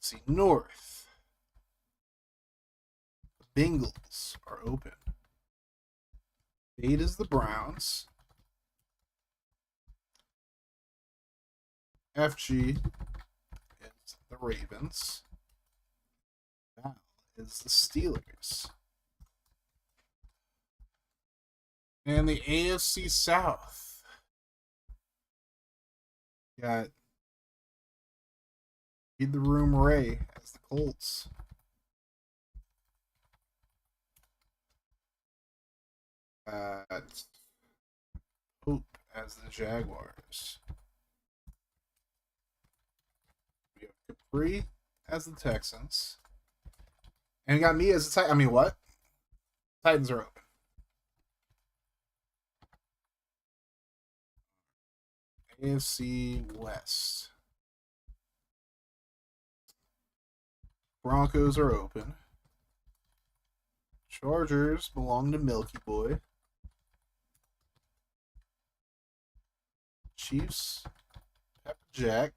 See North. The Bengals are open. Eight is the Browns. FG is the Ravens. Val is the Steelers. And the AFC South got Read the Room Ray as the Colts. Hope as the Jaguars. We have Capri as the Texans. And we got me as the Titans. I mean, what? Titans are open. AFC West. Broncos are open. Chargers belong to Milky Boy. Chiefs, Pepper Jack.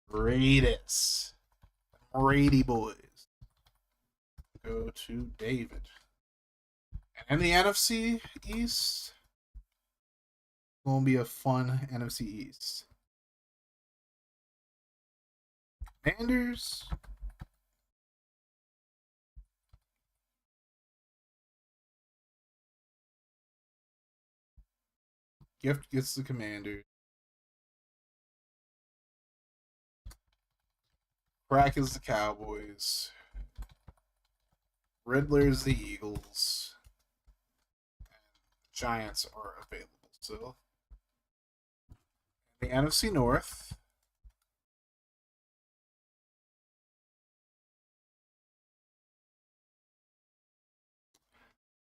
Raiders. Brady boys. Go to David. And in the NFC East, gonna be a fun NFC East. Commanders. Gift gets the Commanders. Crack is the Cowboys. Riddler's the Eagles. And Giants are available still. The NFC North.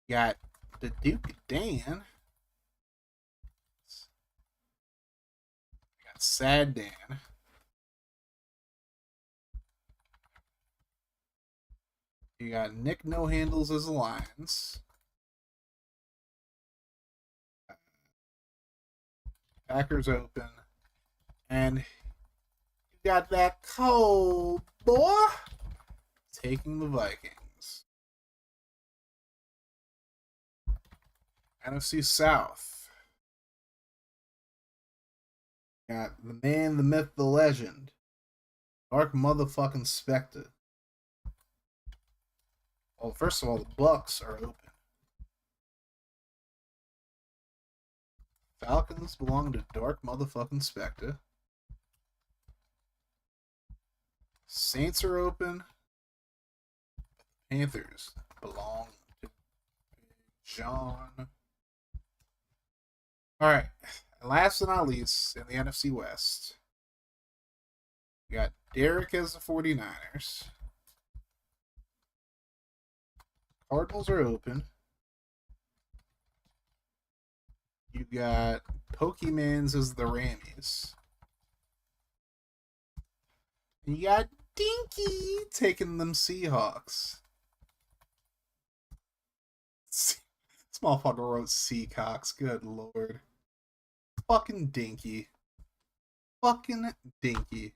Got the Duke of Dan. Got Sad Dan. You got Nick No Handles as the Lions. Packers open. And you got that cold boy taking the Vikings. NFC South. Got the man, the myth, the legend. Dark motherfucking Spectre. Well, first of all, the Bucks are open. Falcons belong to Dark motherfucking Spectre. Saints are open. Panthers belong to John. Alright. And last but not least, in the NFC West, you got Derek as the 49ers. Cardinals are open. You got Pokemans as the Rammies. And you got Dinky taking them Seahawks. This motherfucker wrote Seahawks. Good lord. Fucking Dinky. Fucking Dinky.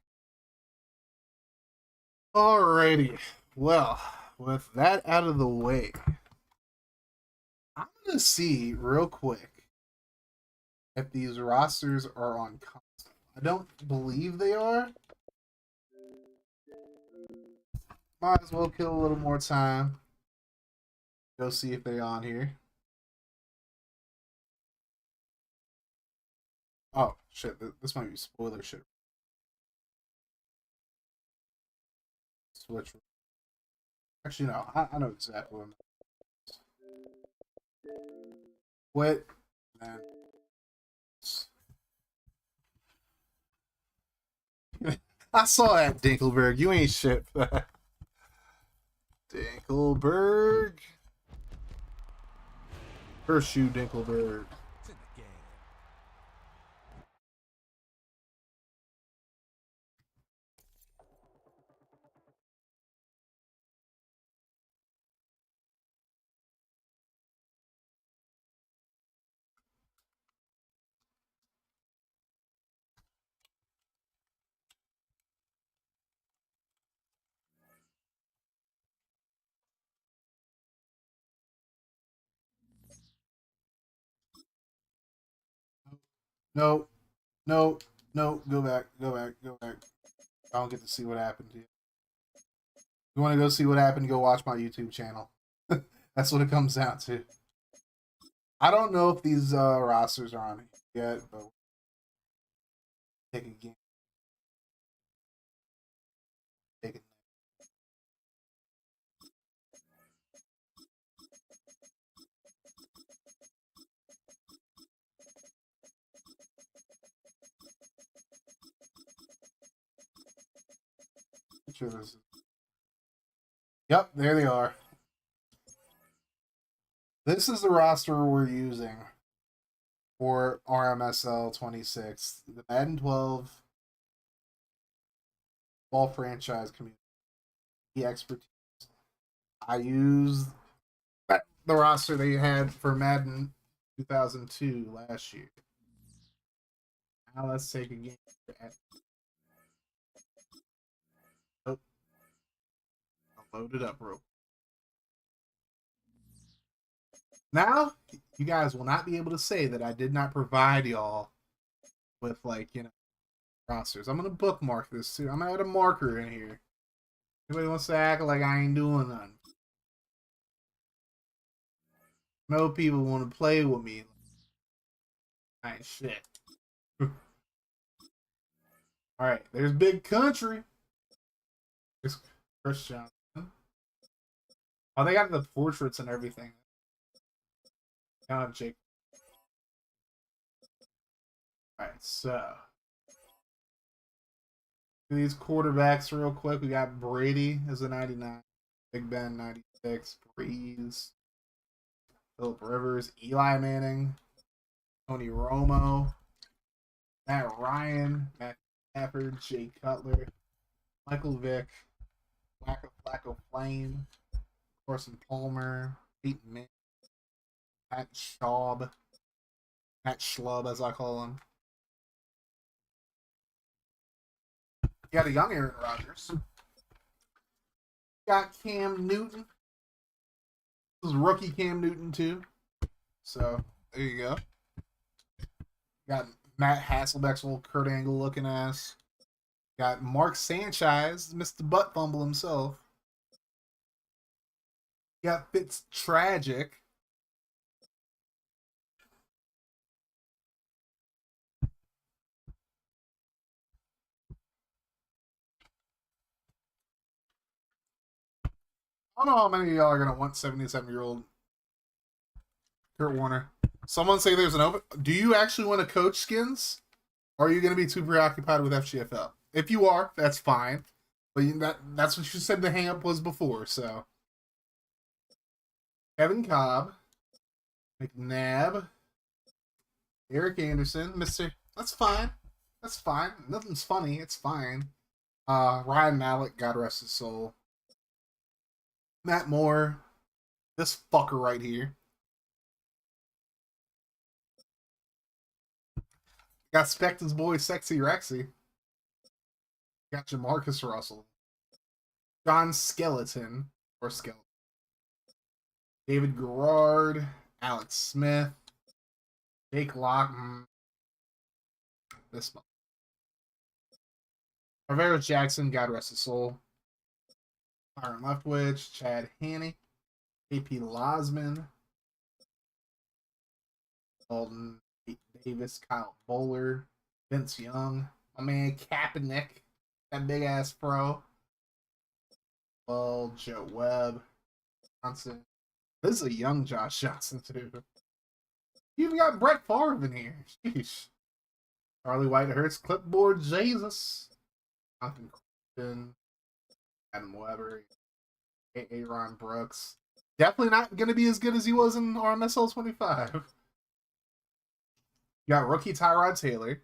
Alrighty. Well, with that out of the way, I'm going to see real quick if these rosters are on console. I don't believe they are. Might as well kill a little more time. Go see if they're on here. Oh, shit. This might be spoiler shit. Switch. Actually, no. I know exactly what I'm doing. Quit. Man. I saw that, Dinkelberg. You ain't shit. Dinkelberg. First shoe, Dinkelberg. No, no, no. Go back, go back, go back. I don't get to see what happened to you. You want to go see what happened? Go watch my YouTube channel. That's what it comes down to. I don't know if these rosters are on yet, but take a game. Take it. Sure this is... Yep, there they are. This is the roster we're using for RMSL 26. The Madden 12 ball franchise community expertise. I used the roster they had for Madden 2002 last year. Now let's take a game. Oh, I'll load it up real quick. Now, you guys will not be able to say that I did not provide y'all with, like, you know, rosters. I'm going to bookmark this, too. I'm going to add a marker in here. Anybody wants to act like I ain't doing nothing. No people want to play with me. I ain't shit. Alright, there's Big Country. There's Chris Johnson. Oh, they got the portraits and everything. Jake. Alright, so these quarterbacks real quick. We got Brady as a 99, Big Ben 96, Breeze, Philip Rivers, Eli Manning, Tony Romo, Matt Ryan, Matt Stafford, Jay Cutler, Michael Vick, Flacco Flame, Carson Palmer, Peyton Manning, Matt Schaub, Matt Schlub as I call him. Got a young Aaron Rodgers. Got Cam Newton. This is rookie Cam Newton too. So there you go. Got Matt Hasselbeck's old Kurt Angle looking ass. Got Mark Sanchez, Mr. Butt Fumble himself. Got Fitz Tragic. I don't know how many of y'all are gonna want 77-year-old Kurt Warner. Someone say there's an open. Do you actually want to coach Skins? Or are you gonna be too preoccupied with FGFL? If you are, that's fine. But that's what you said the hang up was before, so. Kevin Cobb, McNabb, Eric Anderson, Mr. That's fine. That's fine. Nothing's funny. It's fine. Ryan Mallett, God rest his soul. Matt Moore, this fucker right here. Got Spectre's boy, Sexy Rexy. Got Jamarcus Russell. John Skeleton, or Skeleton. David Garrard, Alex Smith, Jake Locke. This one. Tavares Jackson, God rest his soul. Byron Leftwich, Chad Hanney, AP Losman, Alden Davis, Kyle Bowler, Vince Young, my man Kaepernick, that big ass pro. Well, Joe Webb, Johnson. This is a young Josh Johnson too. You even got Brett Favre in here. Sheesh. Charlie Whitehurst, Clipboard Jesus, Jonathan Christian, Adam Weber, Aaron Brooks. Definitely not going to be as good as he was in RMSL 25. You got rookie Tyrod Taylor.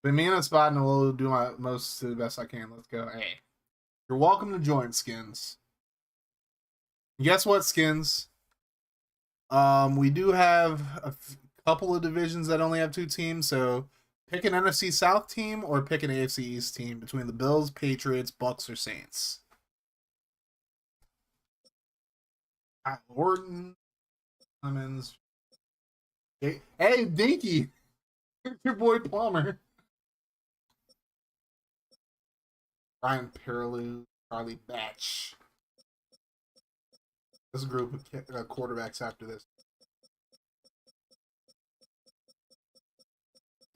Put me in a spot and we'll do my most to the best I can. Let's go. Hey, you're welcome to join, Skins. Guess what, Skins? We do have a couple of divisions that only have 2 teams, so pick an NFC South team or pick an AFC East team between the Bills, Patriots, Bucks, or Saints. Orton, Clemens. Hey, Dinky! Your boy Plummer. Ryan Perlew, Charlie Batch. This group of quarterbacks after this.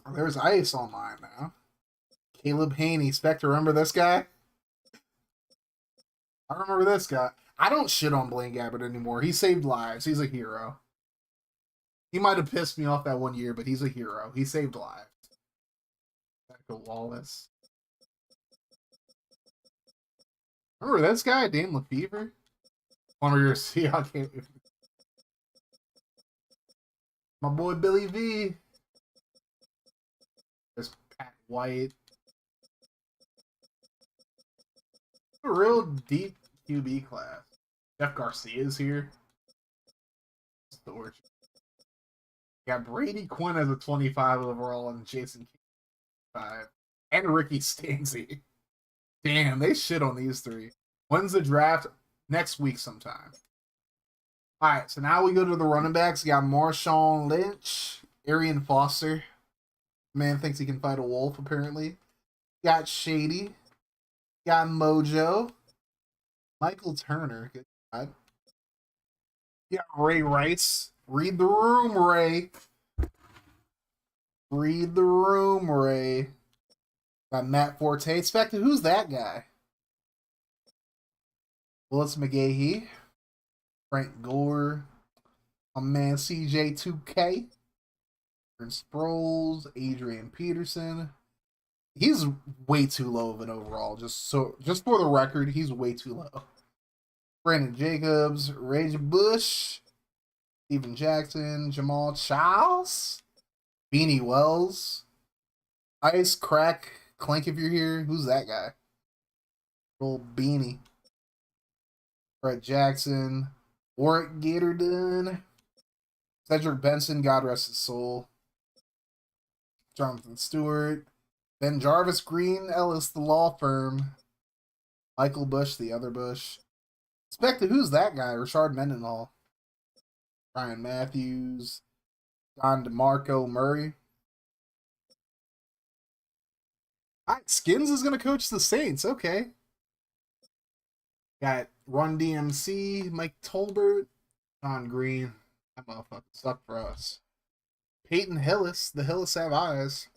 Oh, there's Ice online now. Caleb Haney. Spectre, remember this guy? I remember this guy. I don't shit on Blaine Gabbert anymore. He saved lives. He's a hero. He might have pissed me off that one year, but he's a hero. He saved lives. Becca Wallace. Remember this guy, Dan Lefevre? One of your Seahawks. My boy Billy V. There's Pat White. A real deep QB class. Jeff Garcia's here. Storage. Got Brady Quinn as a 25 overall and Jason King 5. And Ricky Stanzi. Damn, they shit on these 3. When's the draft? Next week sometime. Alright, so now we go to the running backs. You got Marshawn Lynch, Arian Foster. Man thinks he can fight a wolf, apparently. Got Shady. Got Mojo. Michael Turner. Good God. You got Ray Rice. Read the room, Ray. Read the room, Ray. Got Matt Forte. Spectre, who's that guy? Willis McGahee. Frank Gore. My man CJ2K. Sproles. Adrian Peterson. He's way too low of an overall. Just for the record, he's way too low. Brandon Jacobs. Rage Bush. Steven Jackson. Jamal Charles. Beanie Wells. Ice Crack Clink if you're here. Who's that guy? Old Beanie. Brett Jackson. Warwick Gatorden. Cedric Benson, God rest his soul. Jonathan Stewart. Then Jarvis Green Ellis, the law firm. Michael Bush, the other Bush. Expected, who's that guy? Rashard Mendenhall. Ryan Matthews. Don DeMarco Murray. All right, Skins is going to coach the Saints. Okay. Got Run DMC, Mike Tolbert, John Green. That motherfucker sucked for us. Peyton Hillis, the Hillis have eyes.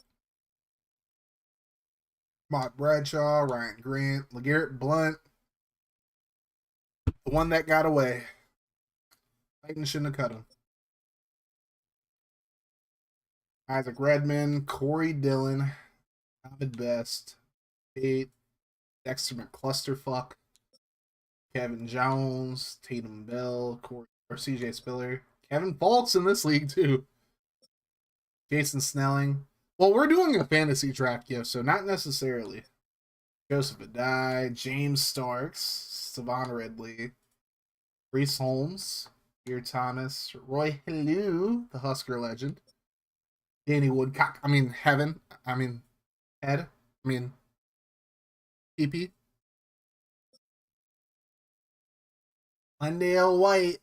Mott Bradshaw, Ryan Grant, LeGarrette Blunt. The one that got away. Titans shouldn't have cut him. Isaac Redman, Corey Dillon, David Best, Tate, Dexter McClusterfuck, Kevin Jones, Tatum Bell, Corey, or CJ Spiller, Kevin Falks in this league too. Jason Snelling. Well, we're doing a fantasy draft gift, so not necessarily. Joseph Adai, James Starks, Savon Ridley, Reese Holmes, Pierre Thomas, Roy Hellu, the Husker legend, Danny Woodcock, Heaven, Ed, PP, Lendale White,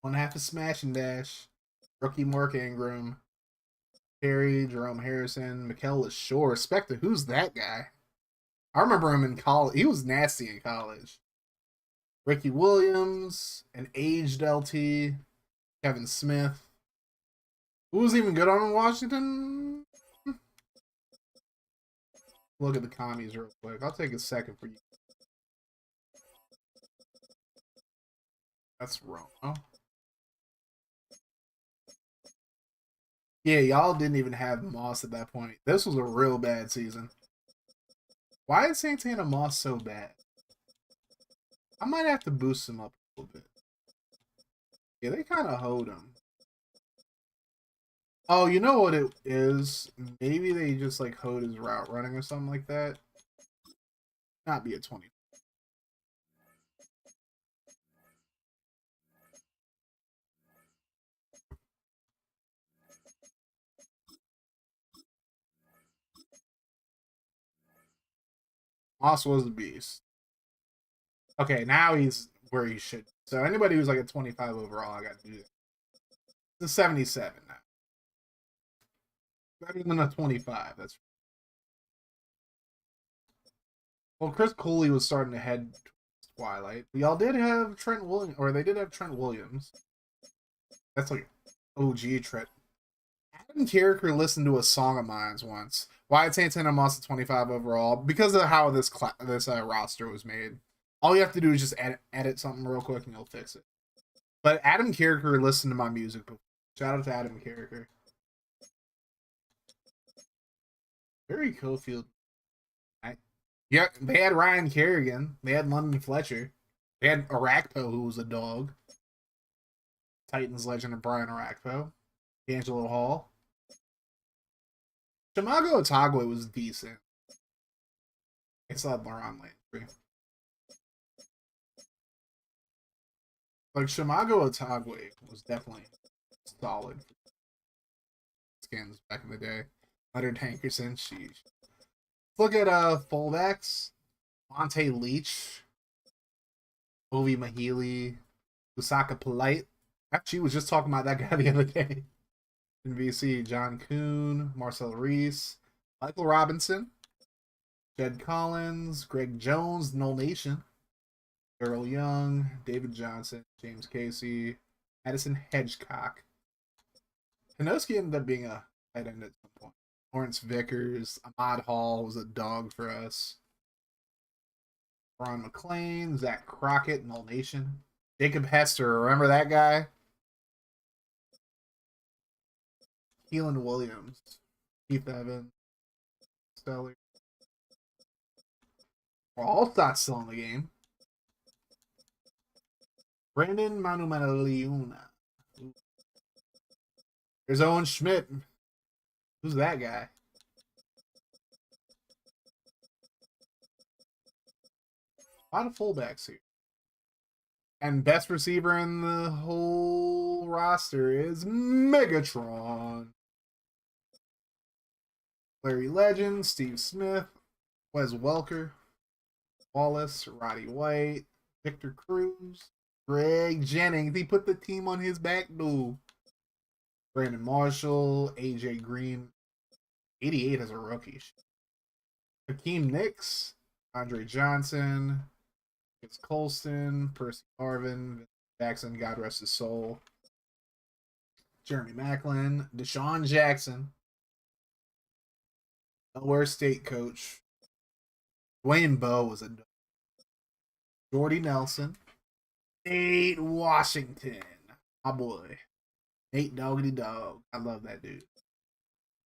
1/2 a Smash and Dash, rookie Mark Ingram, Perry, Jerome Harrison, Mikel Shore. Spectre, who's that guy? I remember him in college. He was nasty in college. Ricky Williams, an aged LT, Kevin Smith. Who was even good on Washington? Look at the commies real quick. I'll take a second for you. That's wrong. Oh. Yeah, y'all didn't even have Moss at that point. This was a real bad season. Why is Santana Moss so bad? I might have to boost him up a little bit. Yeah, they kind of hoed him. Oh, you know what it is? Maybe they just like hoed his route running or something like that. Not be a 20. Moss was a beast. Okay, now he's where he should. So anybody who's like a 25 overall, I got to do it. It's a 77 now. Better than a 25. That's well. Chris Cooley was starting to head towards Twilight. Y'all did have Trent Williams, or they did have Trent Williams. That's like OG Trent. Adam Carricker listened to a song of mine once. Why Santana Moss at 25 overall? Because of how this roster was made. All you have to do is just edit something real quick and you'll fix it. But Adam Carricker listened to my music before. Shout out to Adam Carricker. Barry Cofield. Yeah, they had Ryan Kerrigan. They had London Fletcher. They had Arakpo, who was a dog. Titans legend of Brian Arakpo. D'Angelo Hall. Shimago Otagwe was decent. I still had Laron Landry. Like, Shimago Otagwe was definitely solid. Skins back in the day. Leonard Hankerson, sheesh. Look at fullbacks. Monte Leach. Ovi Mahili. Usaka Polite. Actually, was just talking about that guy the other day. In VC, John Kuhn, Marcel Reese, Michael Robinson, Jed Collins, Greg Jones, Null Nation, Earl Young, David Johnson, James Casey, Addison Hedgecock. Hinoski ended up being a tight end at some point. Lawrence Vickers, Ahmad Hall was a dog for us. Ron McClain, Zach Crockett, Null Nation. Jacob Hester, remember that guy? Keelan Williams, Keith Evans, Stellar. Allstott still in the game. Brandon Manueliuna. There's Owen Schmidt. Who's that guy? A lot of fullbacks here. And best receiver in the whole roster is Megatron. Larry Legend, Steve Smith, Wes Welker, Wallace, Roddy White, Victor Cruz, Greg Jennings. He put the team on his back, dude. Brandon Marshall, AJ Green, 88 as a rookie. Hakeem Nicks, Andre Johnson, Vince Colston, Percy Marvin, Jackson, God rest his soul. Jeremy Macklin, Deshaun Jackson, Delaware State coach. Dwayne Bowe was a Jordy Nelson, Nate Washington, my boy. Nate Doggity Dog. I love that dude.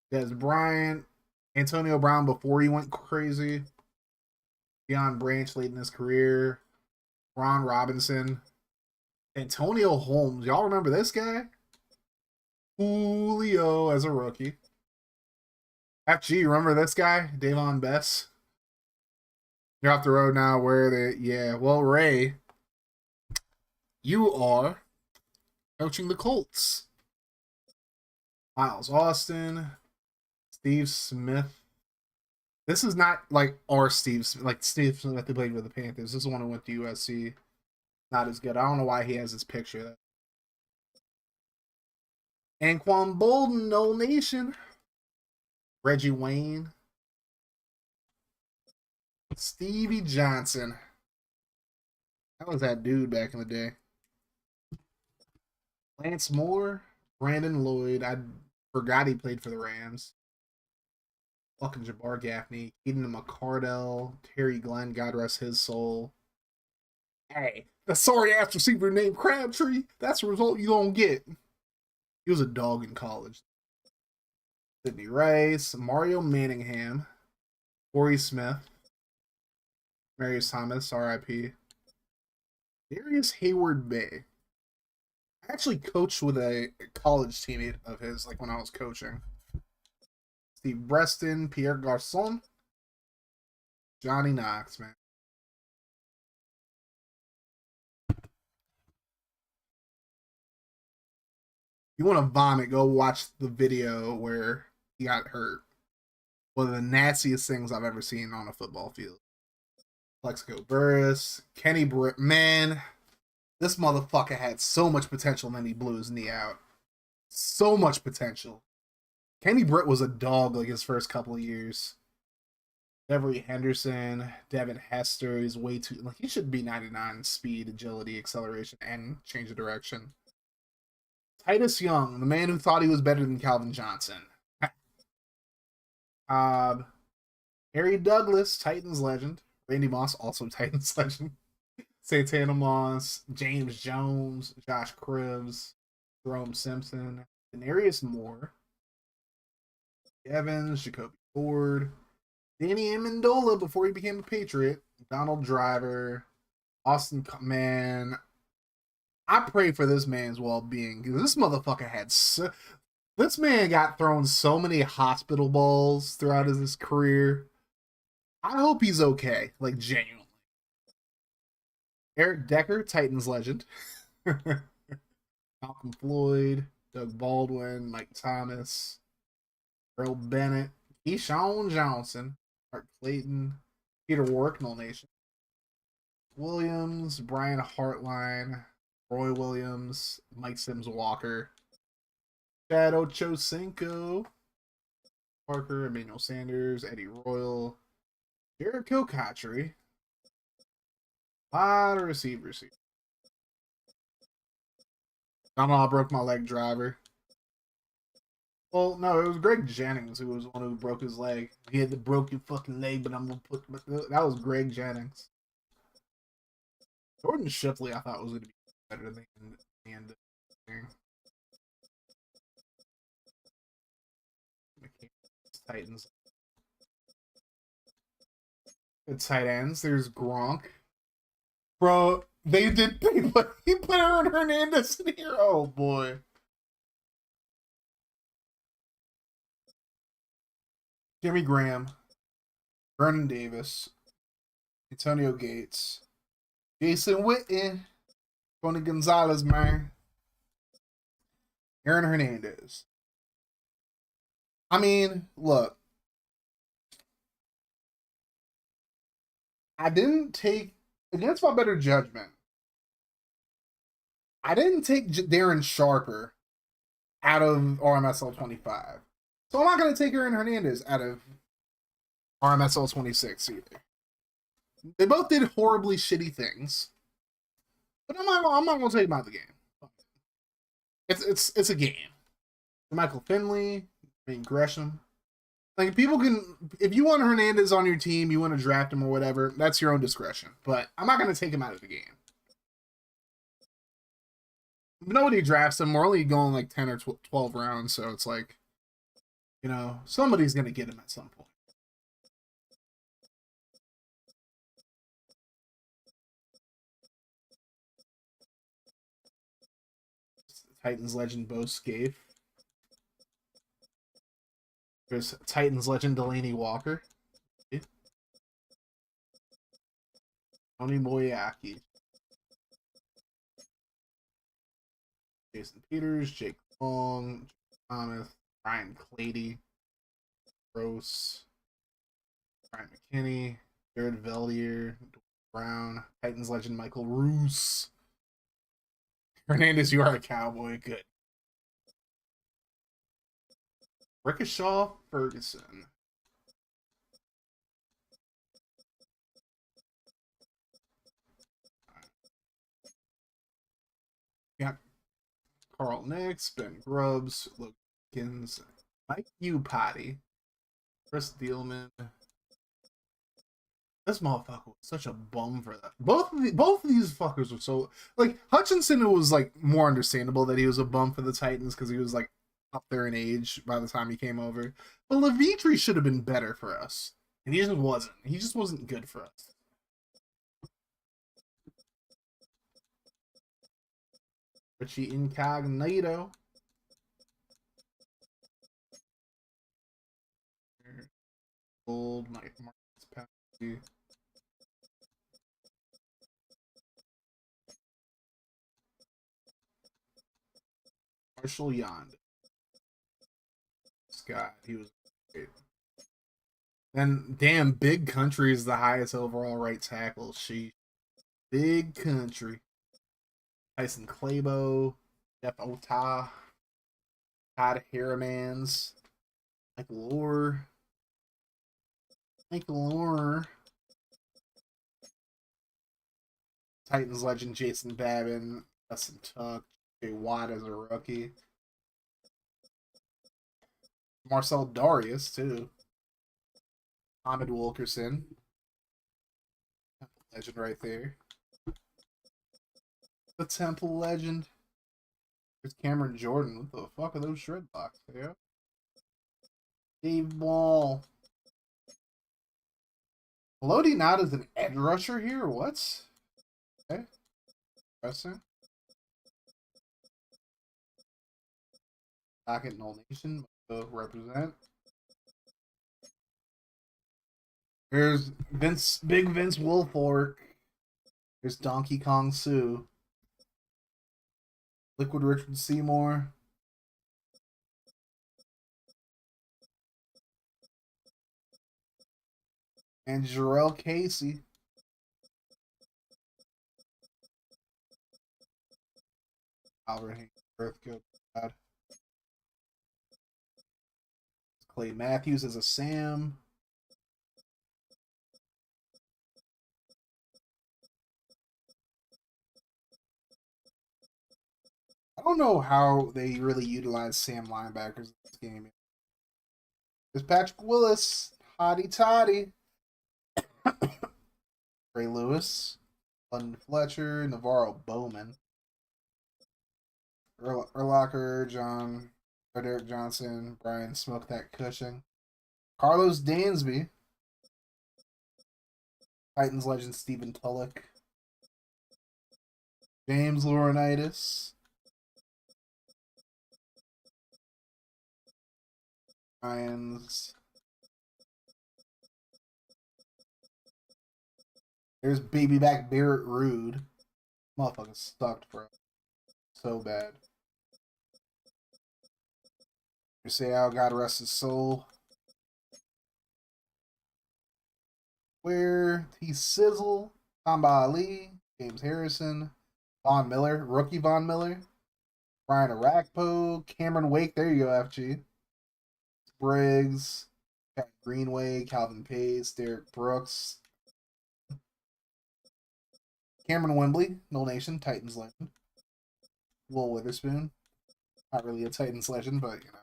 Des Bryant, Antonio Brown before he went crazy. Deion Branch late in his career. Ron Robinson. Antonio Holmes. Y'all remember this guy? Julio as a rookie. FG, remember this guy? Davon Bess. You're off the road now. Where are they? Yeah, well, Ray, you are coaching the Colts. Miles Austin, Steve Smith. This is not like our Steve Smith, like Steve Smith who played with the Panthers. This is the one who went to USC. Not as good. I don't know why he has his picture. Anquan Bolden, No Nation. Reggie Wayne. Stevie Johnson. That was that dude back in the day. Lance Moore. Brandon Lloyd. I forgot he played for the Rams. Fucking Jabbar Gaffney. Eden McCardell. Terry Glenn. God rest his soul. Hey, the sorry ass receiver named Crabtree. That's the result you don't get. He was a dog in college. Sidney Rice. Mario Manningham. Corey Smith. Marius Thomas. R.I.P. Darius Hayward Bay. I actually coached with a college teammate of his, like when I was coaching. Steve Breston, Pierre Garçon, Johnny Knox, man. You want to vomit, go watch the video where he got hurt. One of the nastiest things I've ever seen on a football field. Plexico Burris, Kenny Britt, man. This motherfucker had so much potential and then he blew his knee out. So much potential. Kenny Britt was a dog like his first couple of years. Devery Henderson, Devin Hester, he's way too, like he should be 99 speed, agility, acceleration, and change of direction. Titus Young, the man who thought he was better than Calvin Johnson. Harry Douglas, Titans legend. Randy Moss, also Titans legend. Santana Moss, James Jones, Josh Cribbs, Jerome Simpson, Denarius Moore, Evans, Jacoby Ford, Danny Amendola before he became a Patriot, Donald Driver, Austin, man. I pray for this man's well-being because this motherfucker had this man got thrown so many hospital balls throughout his career. I hope he's okay, like genuinely. Eric Decker, Titans legend. Malcolm Floyd, Doug Baldwin, Mike Thomas, Earl Bennett, Keyshawn Johnson, Mark Clayton, Peter Warrick, No Nation, Williams, Brian Hartline, Roy Williams, Mike Sims Walker, Chad Ochocinco, Parker, Emmanuel Sanders, Eddie Royal, Jericho Cotchery. A lot of receivers here. I know I broke my leg, Driver. Well, no, it was Greg Jennings who was the one who broke his leg. He had the broken fucking leg, but I'm gonna put that was Greg Jennings. Jordan Shipley, I thought was gonna be better than the end of the year. Titans. The tight ends. There's Gronk. Bro, they did he put Aaron Hernandez in here. Oh boy. Jimmy Graham, Vernon Davis, Antonio Gates, Jason Witten, Tony Gonzalez, man, Aaron Hernandez. I mean, look, I didn't take, against my better judgment, I didn't take Darren Sharper out of RMSL 25. So I'm not going to take Aaron Hernandez out of RMSL 26 either. They both did horribly shitty things, but I'm not going to take them out of the game. It's a game. Michael Finley, Gresham. Like, people can, if you want Hernandez on your team, you want to draft him or whatever, that's your own discretion. But I'm not going to take him out of the game. Nobody drafts him. We're only going like 10 or 12 rounds, so it's like, you know, somebody's going to get him at some point. Titans legend Bo Scaife. There's Titans legend Delaney Walker. Tony Moyaki. Jason Peters, Jake Long, Thomas, Ryan Clady, Gross, Brian McKinney, Jared Veldier, Brown, Titans legend Michael Roos. Hernandez, you are a Cowboy. Good. Rickershaw Ferguson. Yeah. Carl Nix, Ben Grubbs, Logans, Mike Upati, Chris Thielman. This motherfucker was such a bum for that. Both of these fuckers were so, like, Hutchinson, it was like more understandable that he was a bum for the Titans because he was like up there in age by the time he came over. But Levitri should have been better for us, and he just wasn't. He just wasn't good for us. Richie Incognito. Gold, Mike Marcus Patsy. Marshall Yond. Scott, he was great. And damn, Big Country is the highest overall right tackle. She Big Country. Tyson Clabo, Jeff Ota, Todd Harrimans, Michael Orr, Titans legend Jason Babin, Dustin Tuck, Jay Watt as a rookie, Marcel Darius too, Ahmed Wilkerson, legend right there. The Temple legend. There's Cameron Jordan. What the fuck are those shredlocks? Yeah. Dave Ball. Lodi not as an edge rusher here? What? Okay. Interesting. Back at Null Nation. Represent. There's Big Vince Wilfork. There's Donkey Kong Sue. Liquid Richard Seymour. And Jarrell Casey. Albert Earthkill. Clay Matthews as a Sam. I don't know how they really utilize Sam linebackers in this game. There's Patrick Willis, Hottie Toddy, Ray Lewis, London Fletcher, Navarro Bowman, Urlacher, Derek Johnson, Brian Smoke That Cushing, Carlos Dansby, Titans legend Stephen Tulloch, James Laurinaitis, Ryan's. There's baby back Barrett Rude. Motherfucker sucked, bro. So bad. You say, "Oh, God rest his soul." Where T Sizzle, Tamba Ali, James Harrison, Von Miller, rookie Von Miller, Brian Arakpo, Cameron Wake, there you go, FG. Briggs, Pat Greenway, Calvin Pace, Derek Brooks, Cameron Wembley, No Nation, Titans legend. Will Witherspoon, not really a Titans legend, but you know.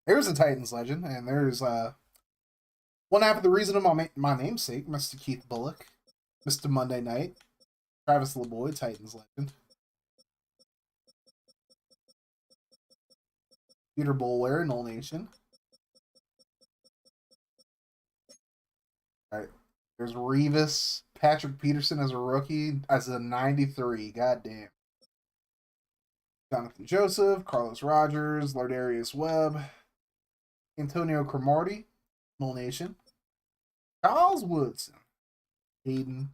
There's a Titans legend, and there's one half of the reason of my namesake, Mr. Keith Bullock, Mr. Monday Night, Travis LeBoy, Titans legend. Peter Boulware, Null Nation. All right. There's Revis, Patrick Peterson as a rookie, as a 93. Goddamn. Jonathan Joseph, Carlos Rogers, Lardarius Webb, Antonio Cromartie, Null Nation. Charles Woodson, Hayden,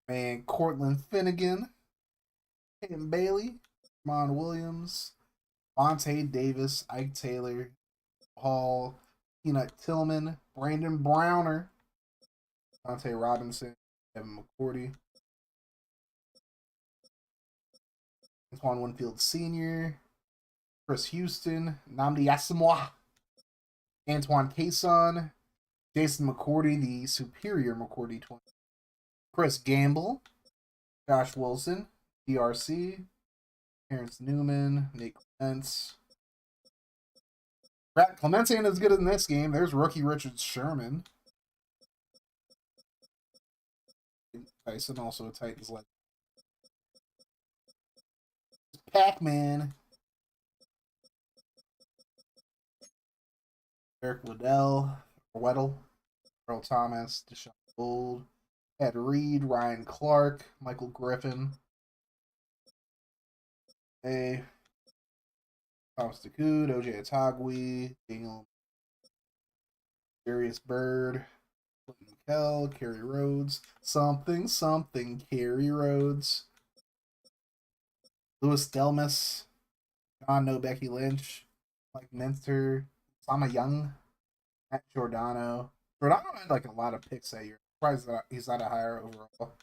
and Cortland Finnegan, Peyton Bailey, Mon Williams, Vontae Davis, Ike Taylor, Hall, Peanut Tillman, Brandon Browner, Dante Robinson, Evan McCourty, Antoine Winfield Sr., Chris Houston, Nnamdi Asomugha, Antoine Cason, Jason McCourty, the superior McCourty 20, Chris Gamble, Josh Wilson, DRC, Terrence Newman, Nate Clements. Clements ain't as good in this game. There's rookie Richard Sherman. Tyson, also a Titans legend. Pac-Man. Eric Weddle, Earl Thomas, Deshaun Gold, Ed Reed, Ryan Clark, Michael Griffin, Thomas DeCoud, OJ Atagui, Daniel, Darius Bird, Clinton McKell, Kerry Rhodes, Kerry Rhodes, Louis Delmas, John No Becky Lynch, Mike Minster, Sama Young, Matt Giordano. Giordano had like a lot of picks that year. Surprised that he's not a higher overall.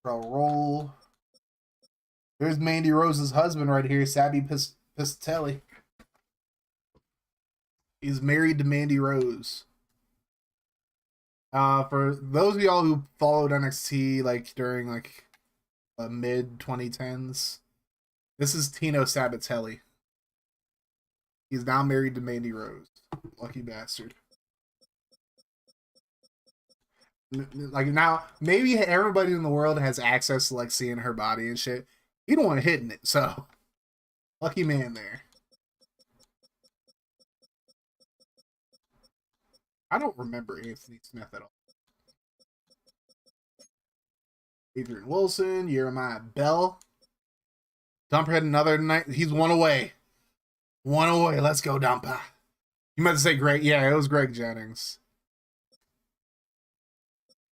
Roll. There's Mandy Rose's husband right here, Sabby Pistelli. He's married to Mandy Rose. For those of y'all who followed NXT like during like mid 2010s, this is Tino Sabatelli. He's now married to Mandy Rose. Lucky bastard. Like now, maybe everybody in the world has access to like seeing her body and shit. He don't want hitting it, so lucky man there. I don't remember Anthony Smith at all. Adrian Wilson, Jeremiah Bell. Dumper had another night. He's one away. One away. Let's go, Dumper. You meant to say Greg. Yeah, it was Greg Jennings.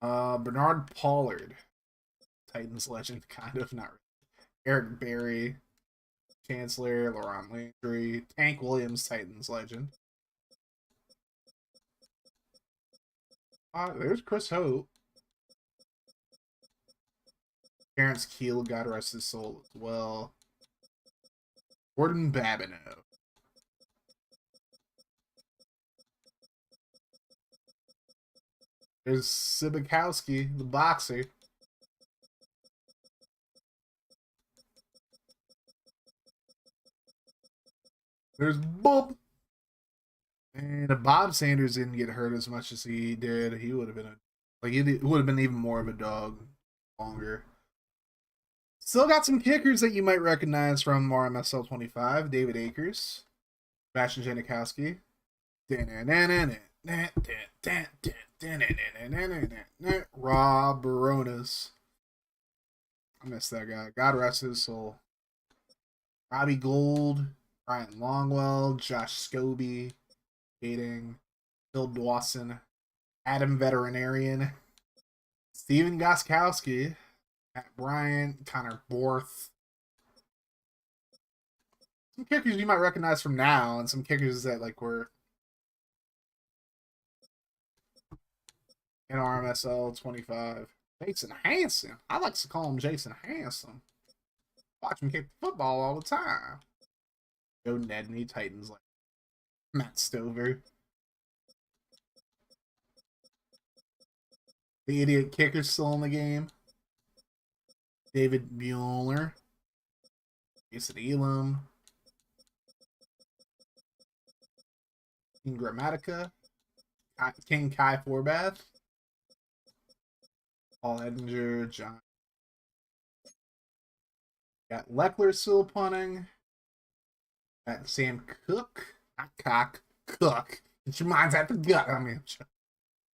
Bernard Pollard. Titans legend, kind of. Not really. Eric Berry. Chancellor. Laurent Landry. Tank Williams, Titans legend. There's Chris Hope. Terrence Keel, God rest his soul as well. Gordon Babineau. There's Sibikowski, the boxer. There's Bob. And if Bob Sanders didn't get hurt as much as he did, he would have been he would have been even more of a dog longer. Still got some kickers that you might recognize from RMSL 25. David Akers, Sebastian Janikowski, Rob Baronas. I missed that guy. God rest his soul. Robbie Gold, Brian Longwell, Josh Scobie, Gating, Bill Dawson, Adam Veterinarian, Steven Goskowski, Matt Bryant, Connor Borth. Some kickers you might recognize from now, and some kickers that like were in RMSL 25. Jason Hanson. I like to call him Jason Hanson. Watch him kick the football all the time. Joe Nedney, Titans like Matt Stover. The idiot kicker's still in the game. David Mueller. Jason Elam. King Grammatica. King Kai Forbath. Paul Edinger. John. Got Leckler still punting. Got Sam Cook. Not Cock. Cook. Get your minds out the gut. I mean,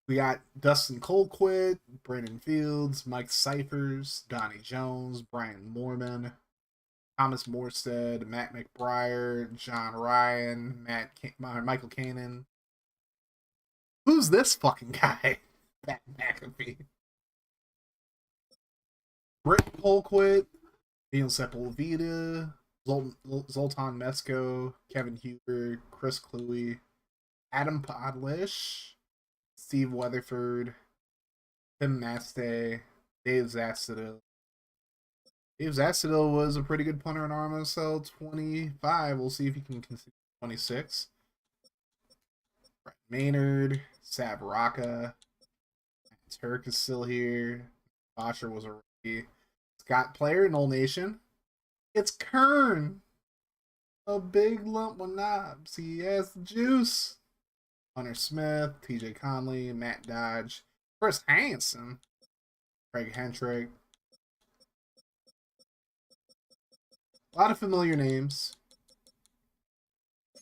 we got Dustin Colquitt, Brandon Fields, Mike Cyphers, Donnie Jones, Brian Moorman, Thomas Morstead, Matt McBriar, John Ryan, Michael Kanan. Who's this fucking guy? Matt McAfee. Britt Colquitt, Daniel Sepulveda, Zoltan Mesko, Kevin Huber, Chris Cluey, Adam Podlish, Steve Weatherford, Tim Maste, Dave Zastadil. Dave Zastadil was a pretty good punter in RMSL 25. We'll see if he can continue 26. Brett Maynard, Sab Raka, Turk is still here. Bosher was a rookie. Scott Player in Old Nation. It's Kern. A big lump with knobs. He has the juice. Hunter Smith, TJ Conley, Matt Dodge, Chris Hansen, Craig Hentrick. A lot of familiar names.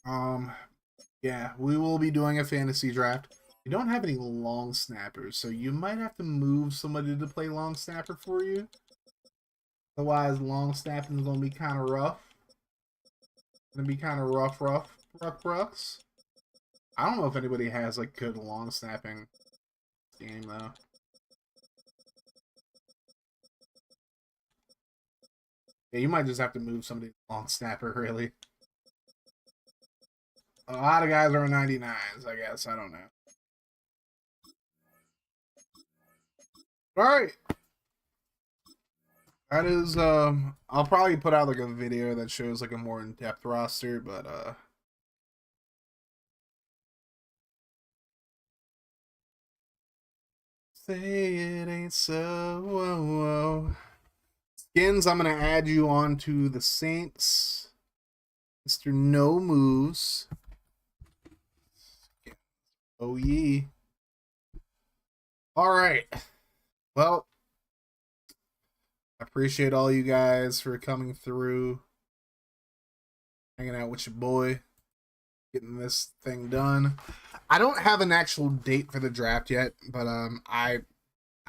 Yeah, we will be doing a fantasy draft. We don't have any long snappers, so you might have to move somebody to play long snapper for you. Otherwise, long snapping is gonna be kind of rough. Gonna be kind of rough. I don't know if anybody has like good long snapping game though. Yeah, you might just have to move somebody to long snapper, really. A lot of guys are 99s, I guess. I don't know. Alright. That is I'll probably put out like a video that shows like a more in-depth roster, but say it ain't so. Whoa, whoa. Skins, I'm gonna add you on to the Saints. Mr. No Moves. Oh ye. Alright. Well, I appreciate all you guys for coming through, hanging out with your boy, getting this thing done. I don't have an actual date for the draft yet, but I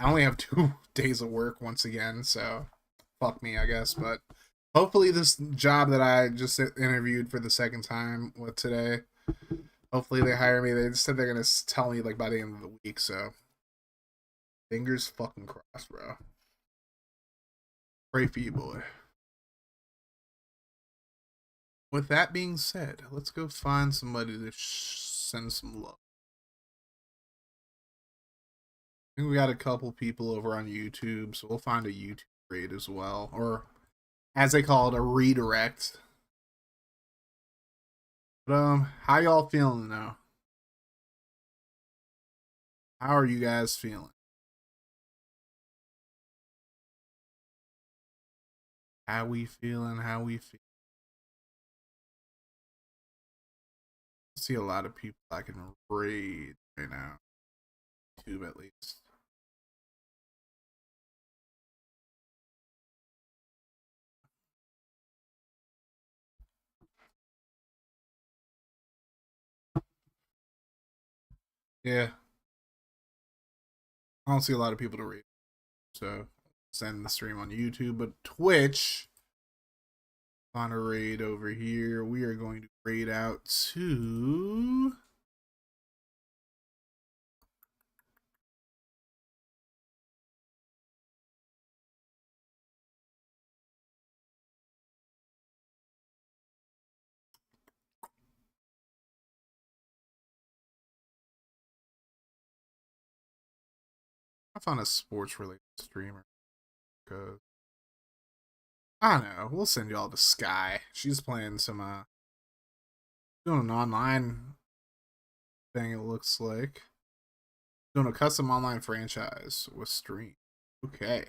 only have 2 days of work once again, so fuck me, I guess. But hopefully this job that I just interviewed for the second time with today, hopefully they hire me. They just said they're gonna tell me like by the end of the week, so fingers fucking crossed, bro. Pray for you, boy. With that being said, let's go find somebody to send some love. I think we got a couple people over on YouTube, so we'll find a YouTube raid as well, or as they call it, a redirect. But how y'all feeling now? How are you guys feeling? How we feeling? How we feel? I see a lot of people I can raid right now. YouTube at least. Yeah. I don't see a lot of people to raid. So send the stream on YouTube, but Twitch on a raid over here. We are going to raid out to found a sports related streamer. Cause I don't know. We'll send y'all to Sky. She's playing some doing an online thing, it looks like. Doing a custom online franchise with stream. Okay.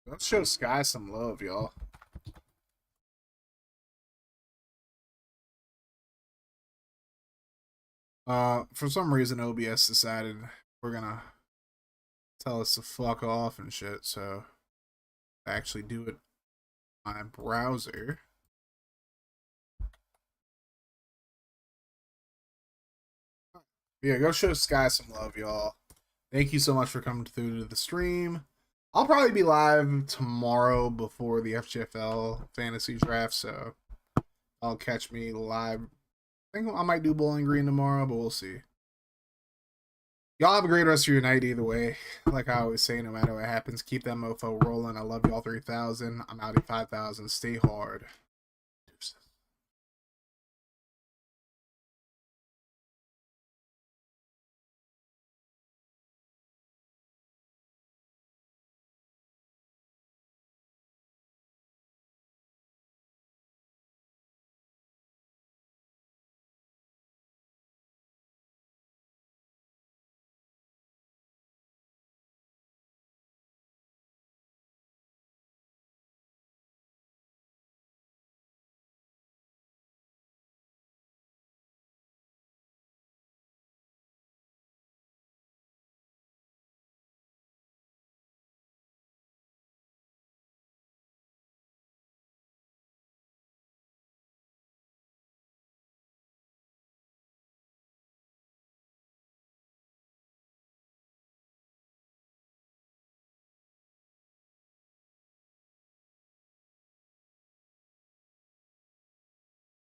Let's show Sky some love, y'all. For some reason OBS decided we're gonna tell us to fuck off and shit, so I actually do it on my browser. Yeah, go show Sky some love, y'all. Thank you so much for coming through to the stream. I'll probably be live tomorrow before the FGFL fantasy draft, so I'll catch me live. I think I might do Bowling Green tomorrow, but we'll see. Y'all have a great rest of your night either way. Like I always say, no matter what happens, keep that mofo rolling. I love y'all 3,000. I'm out at 5,000. Stay hard.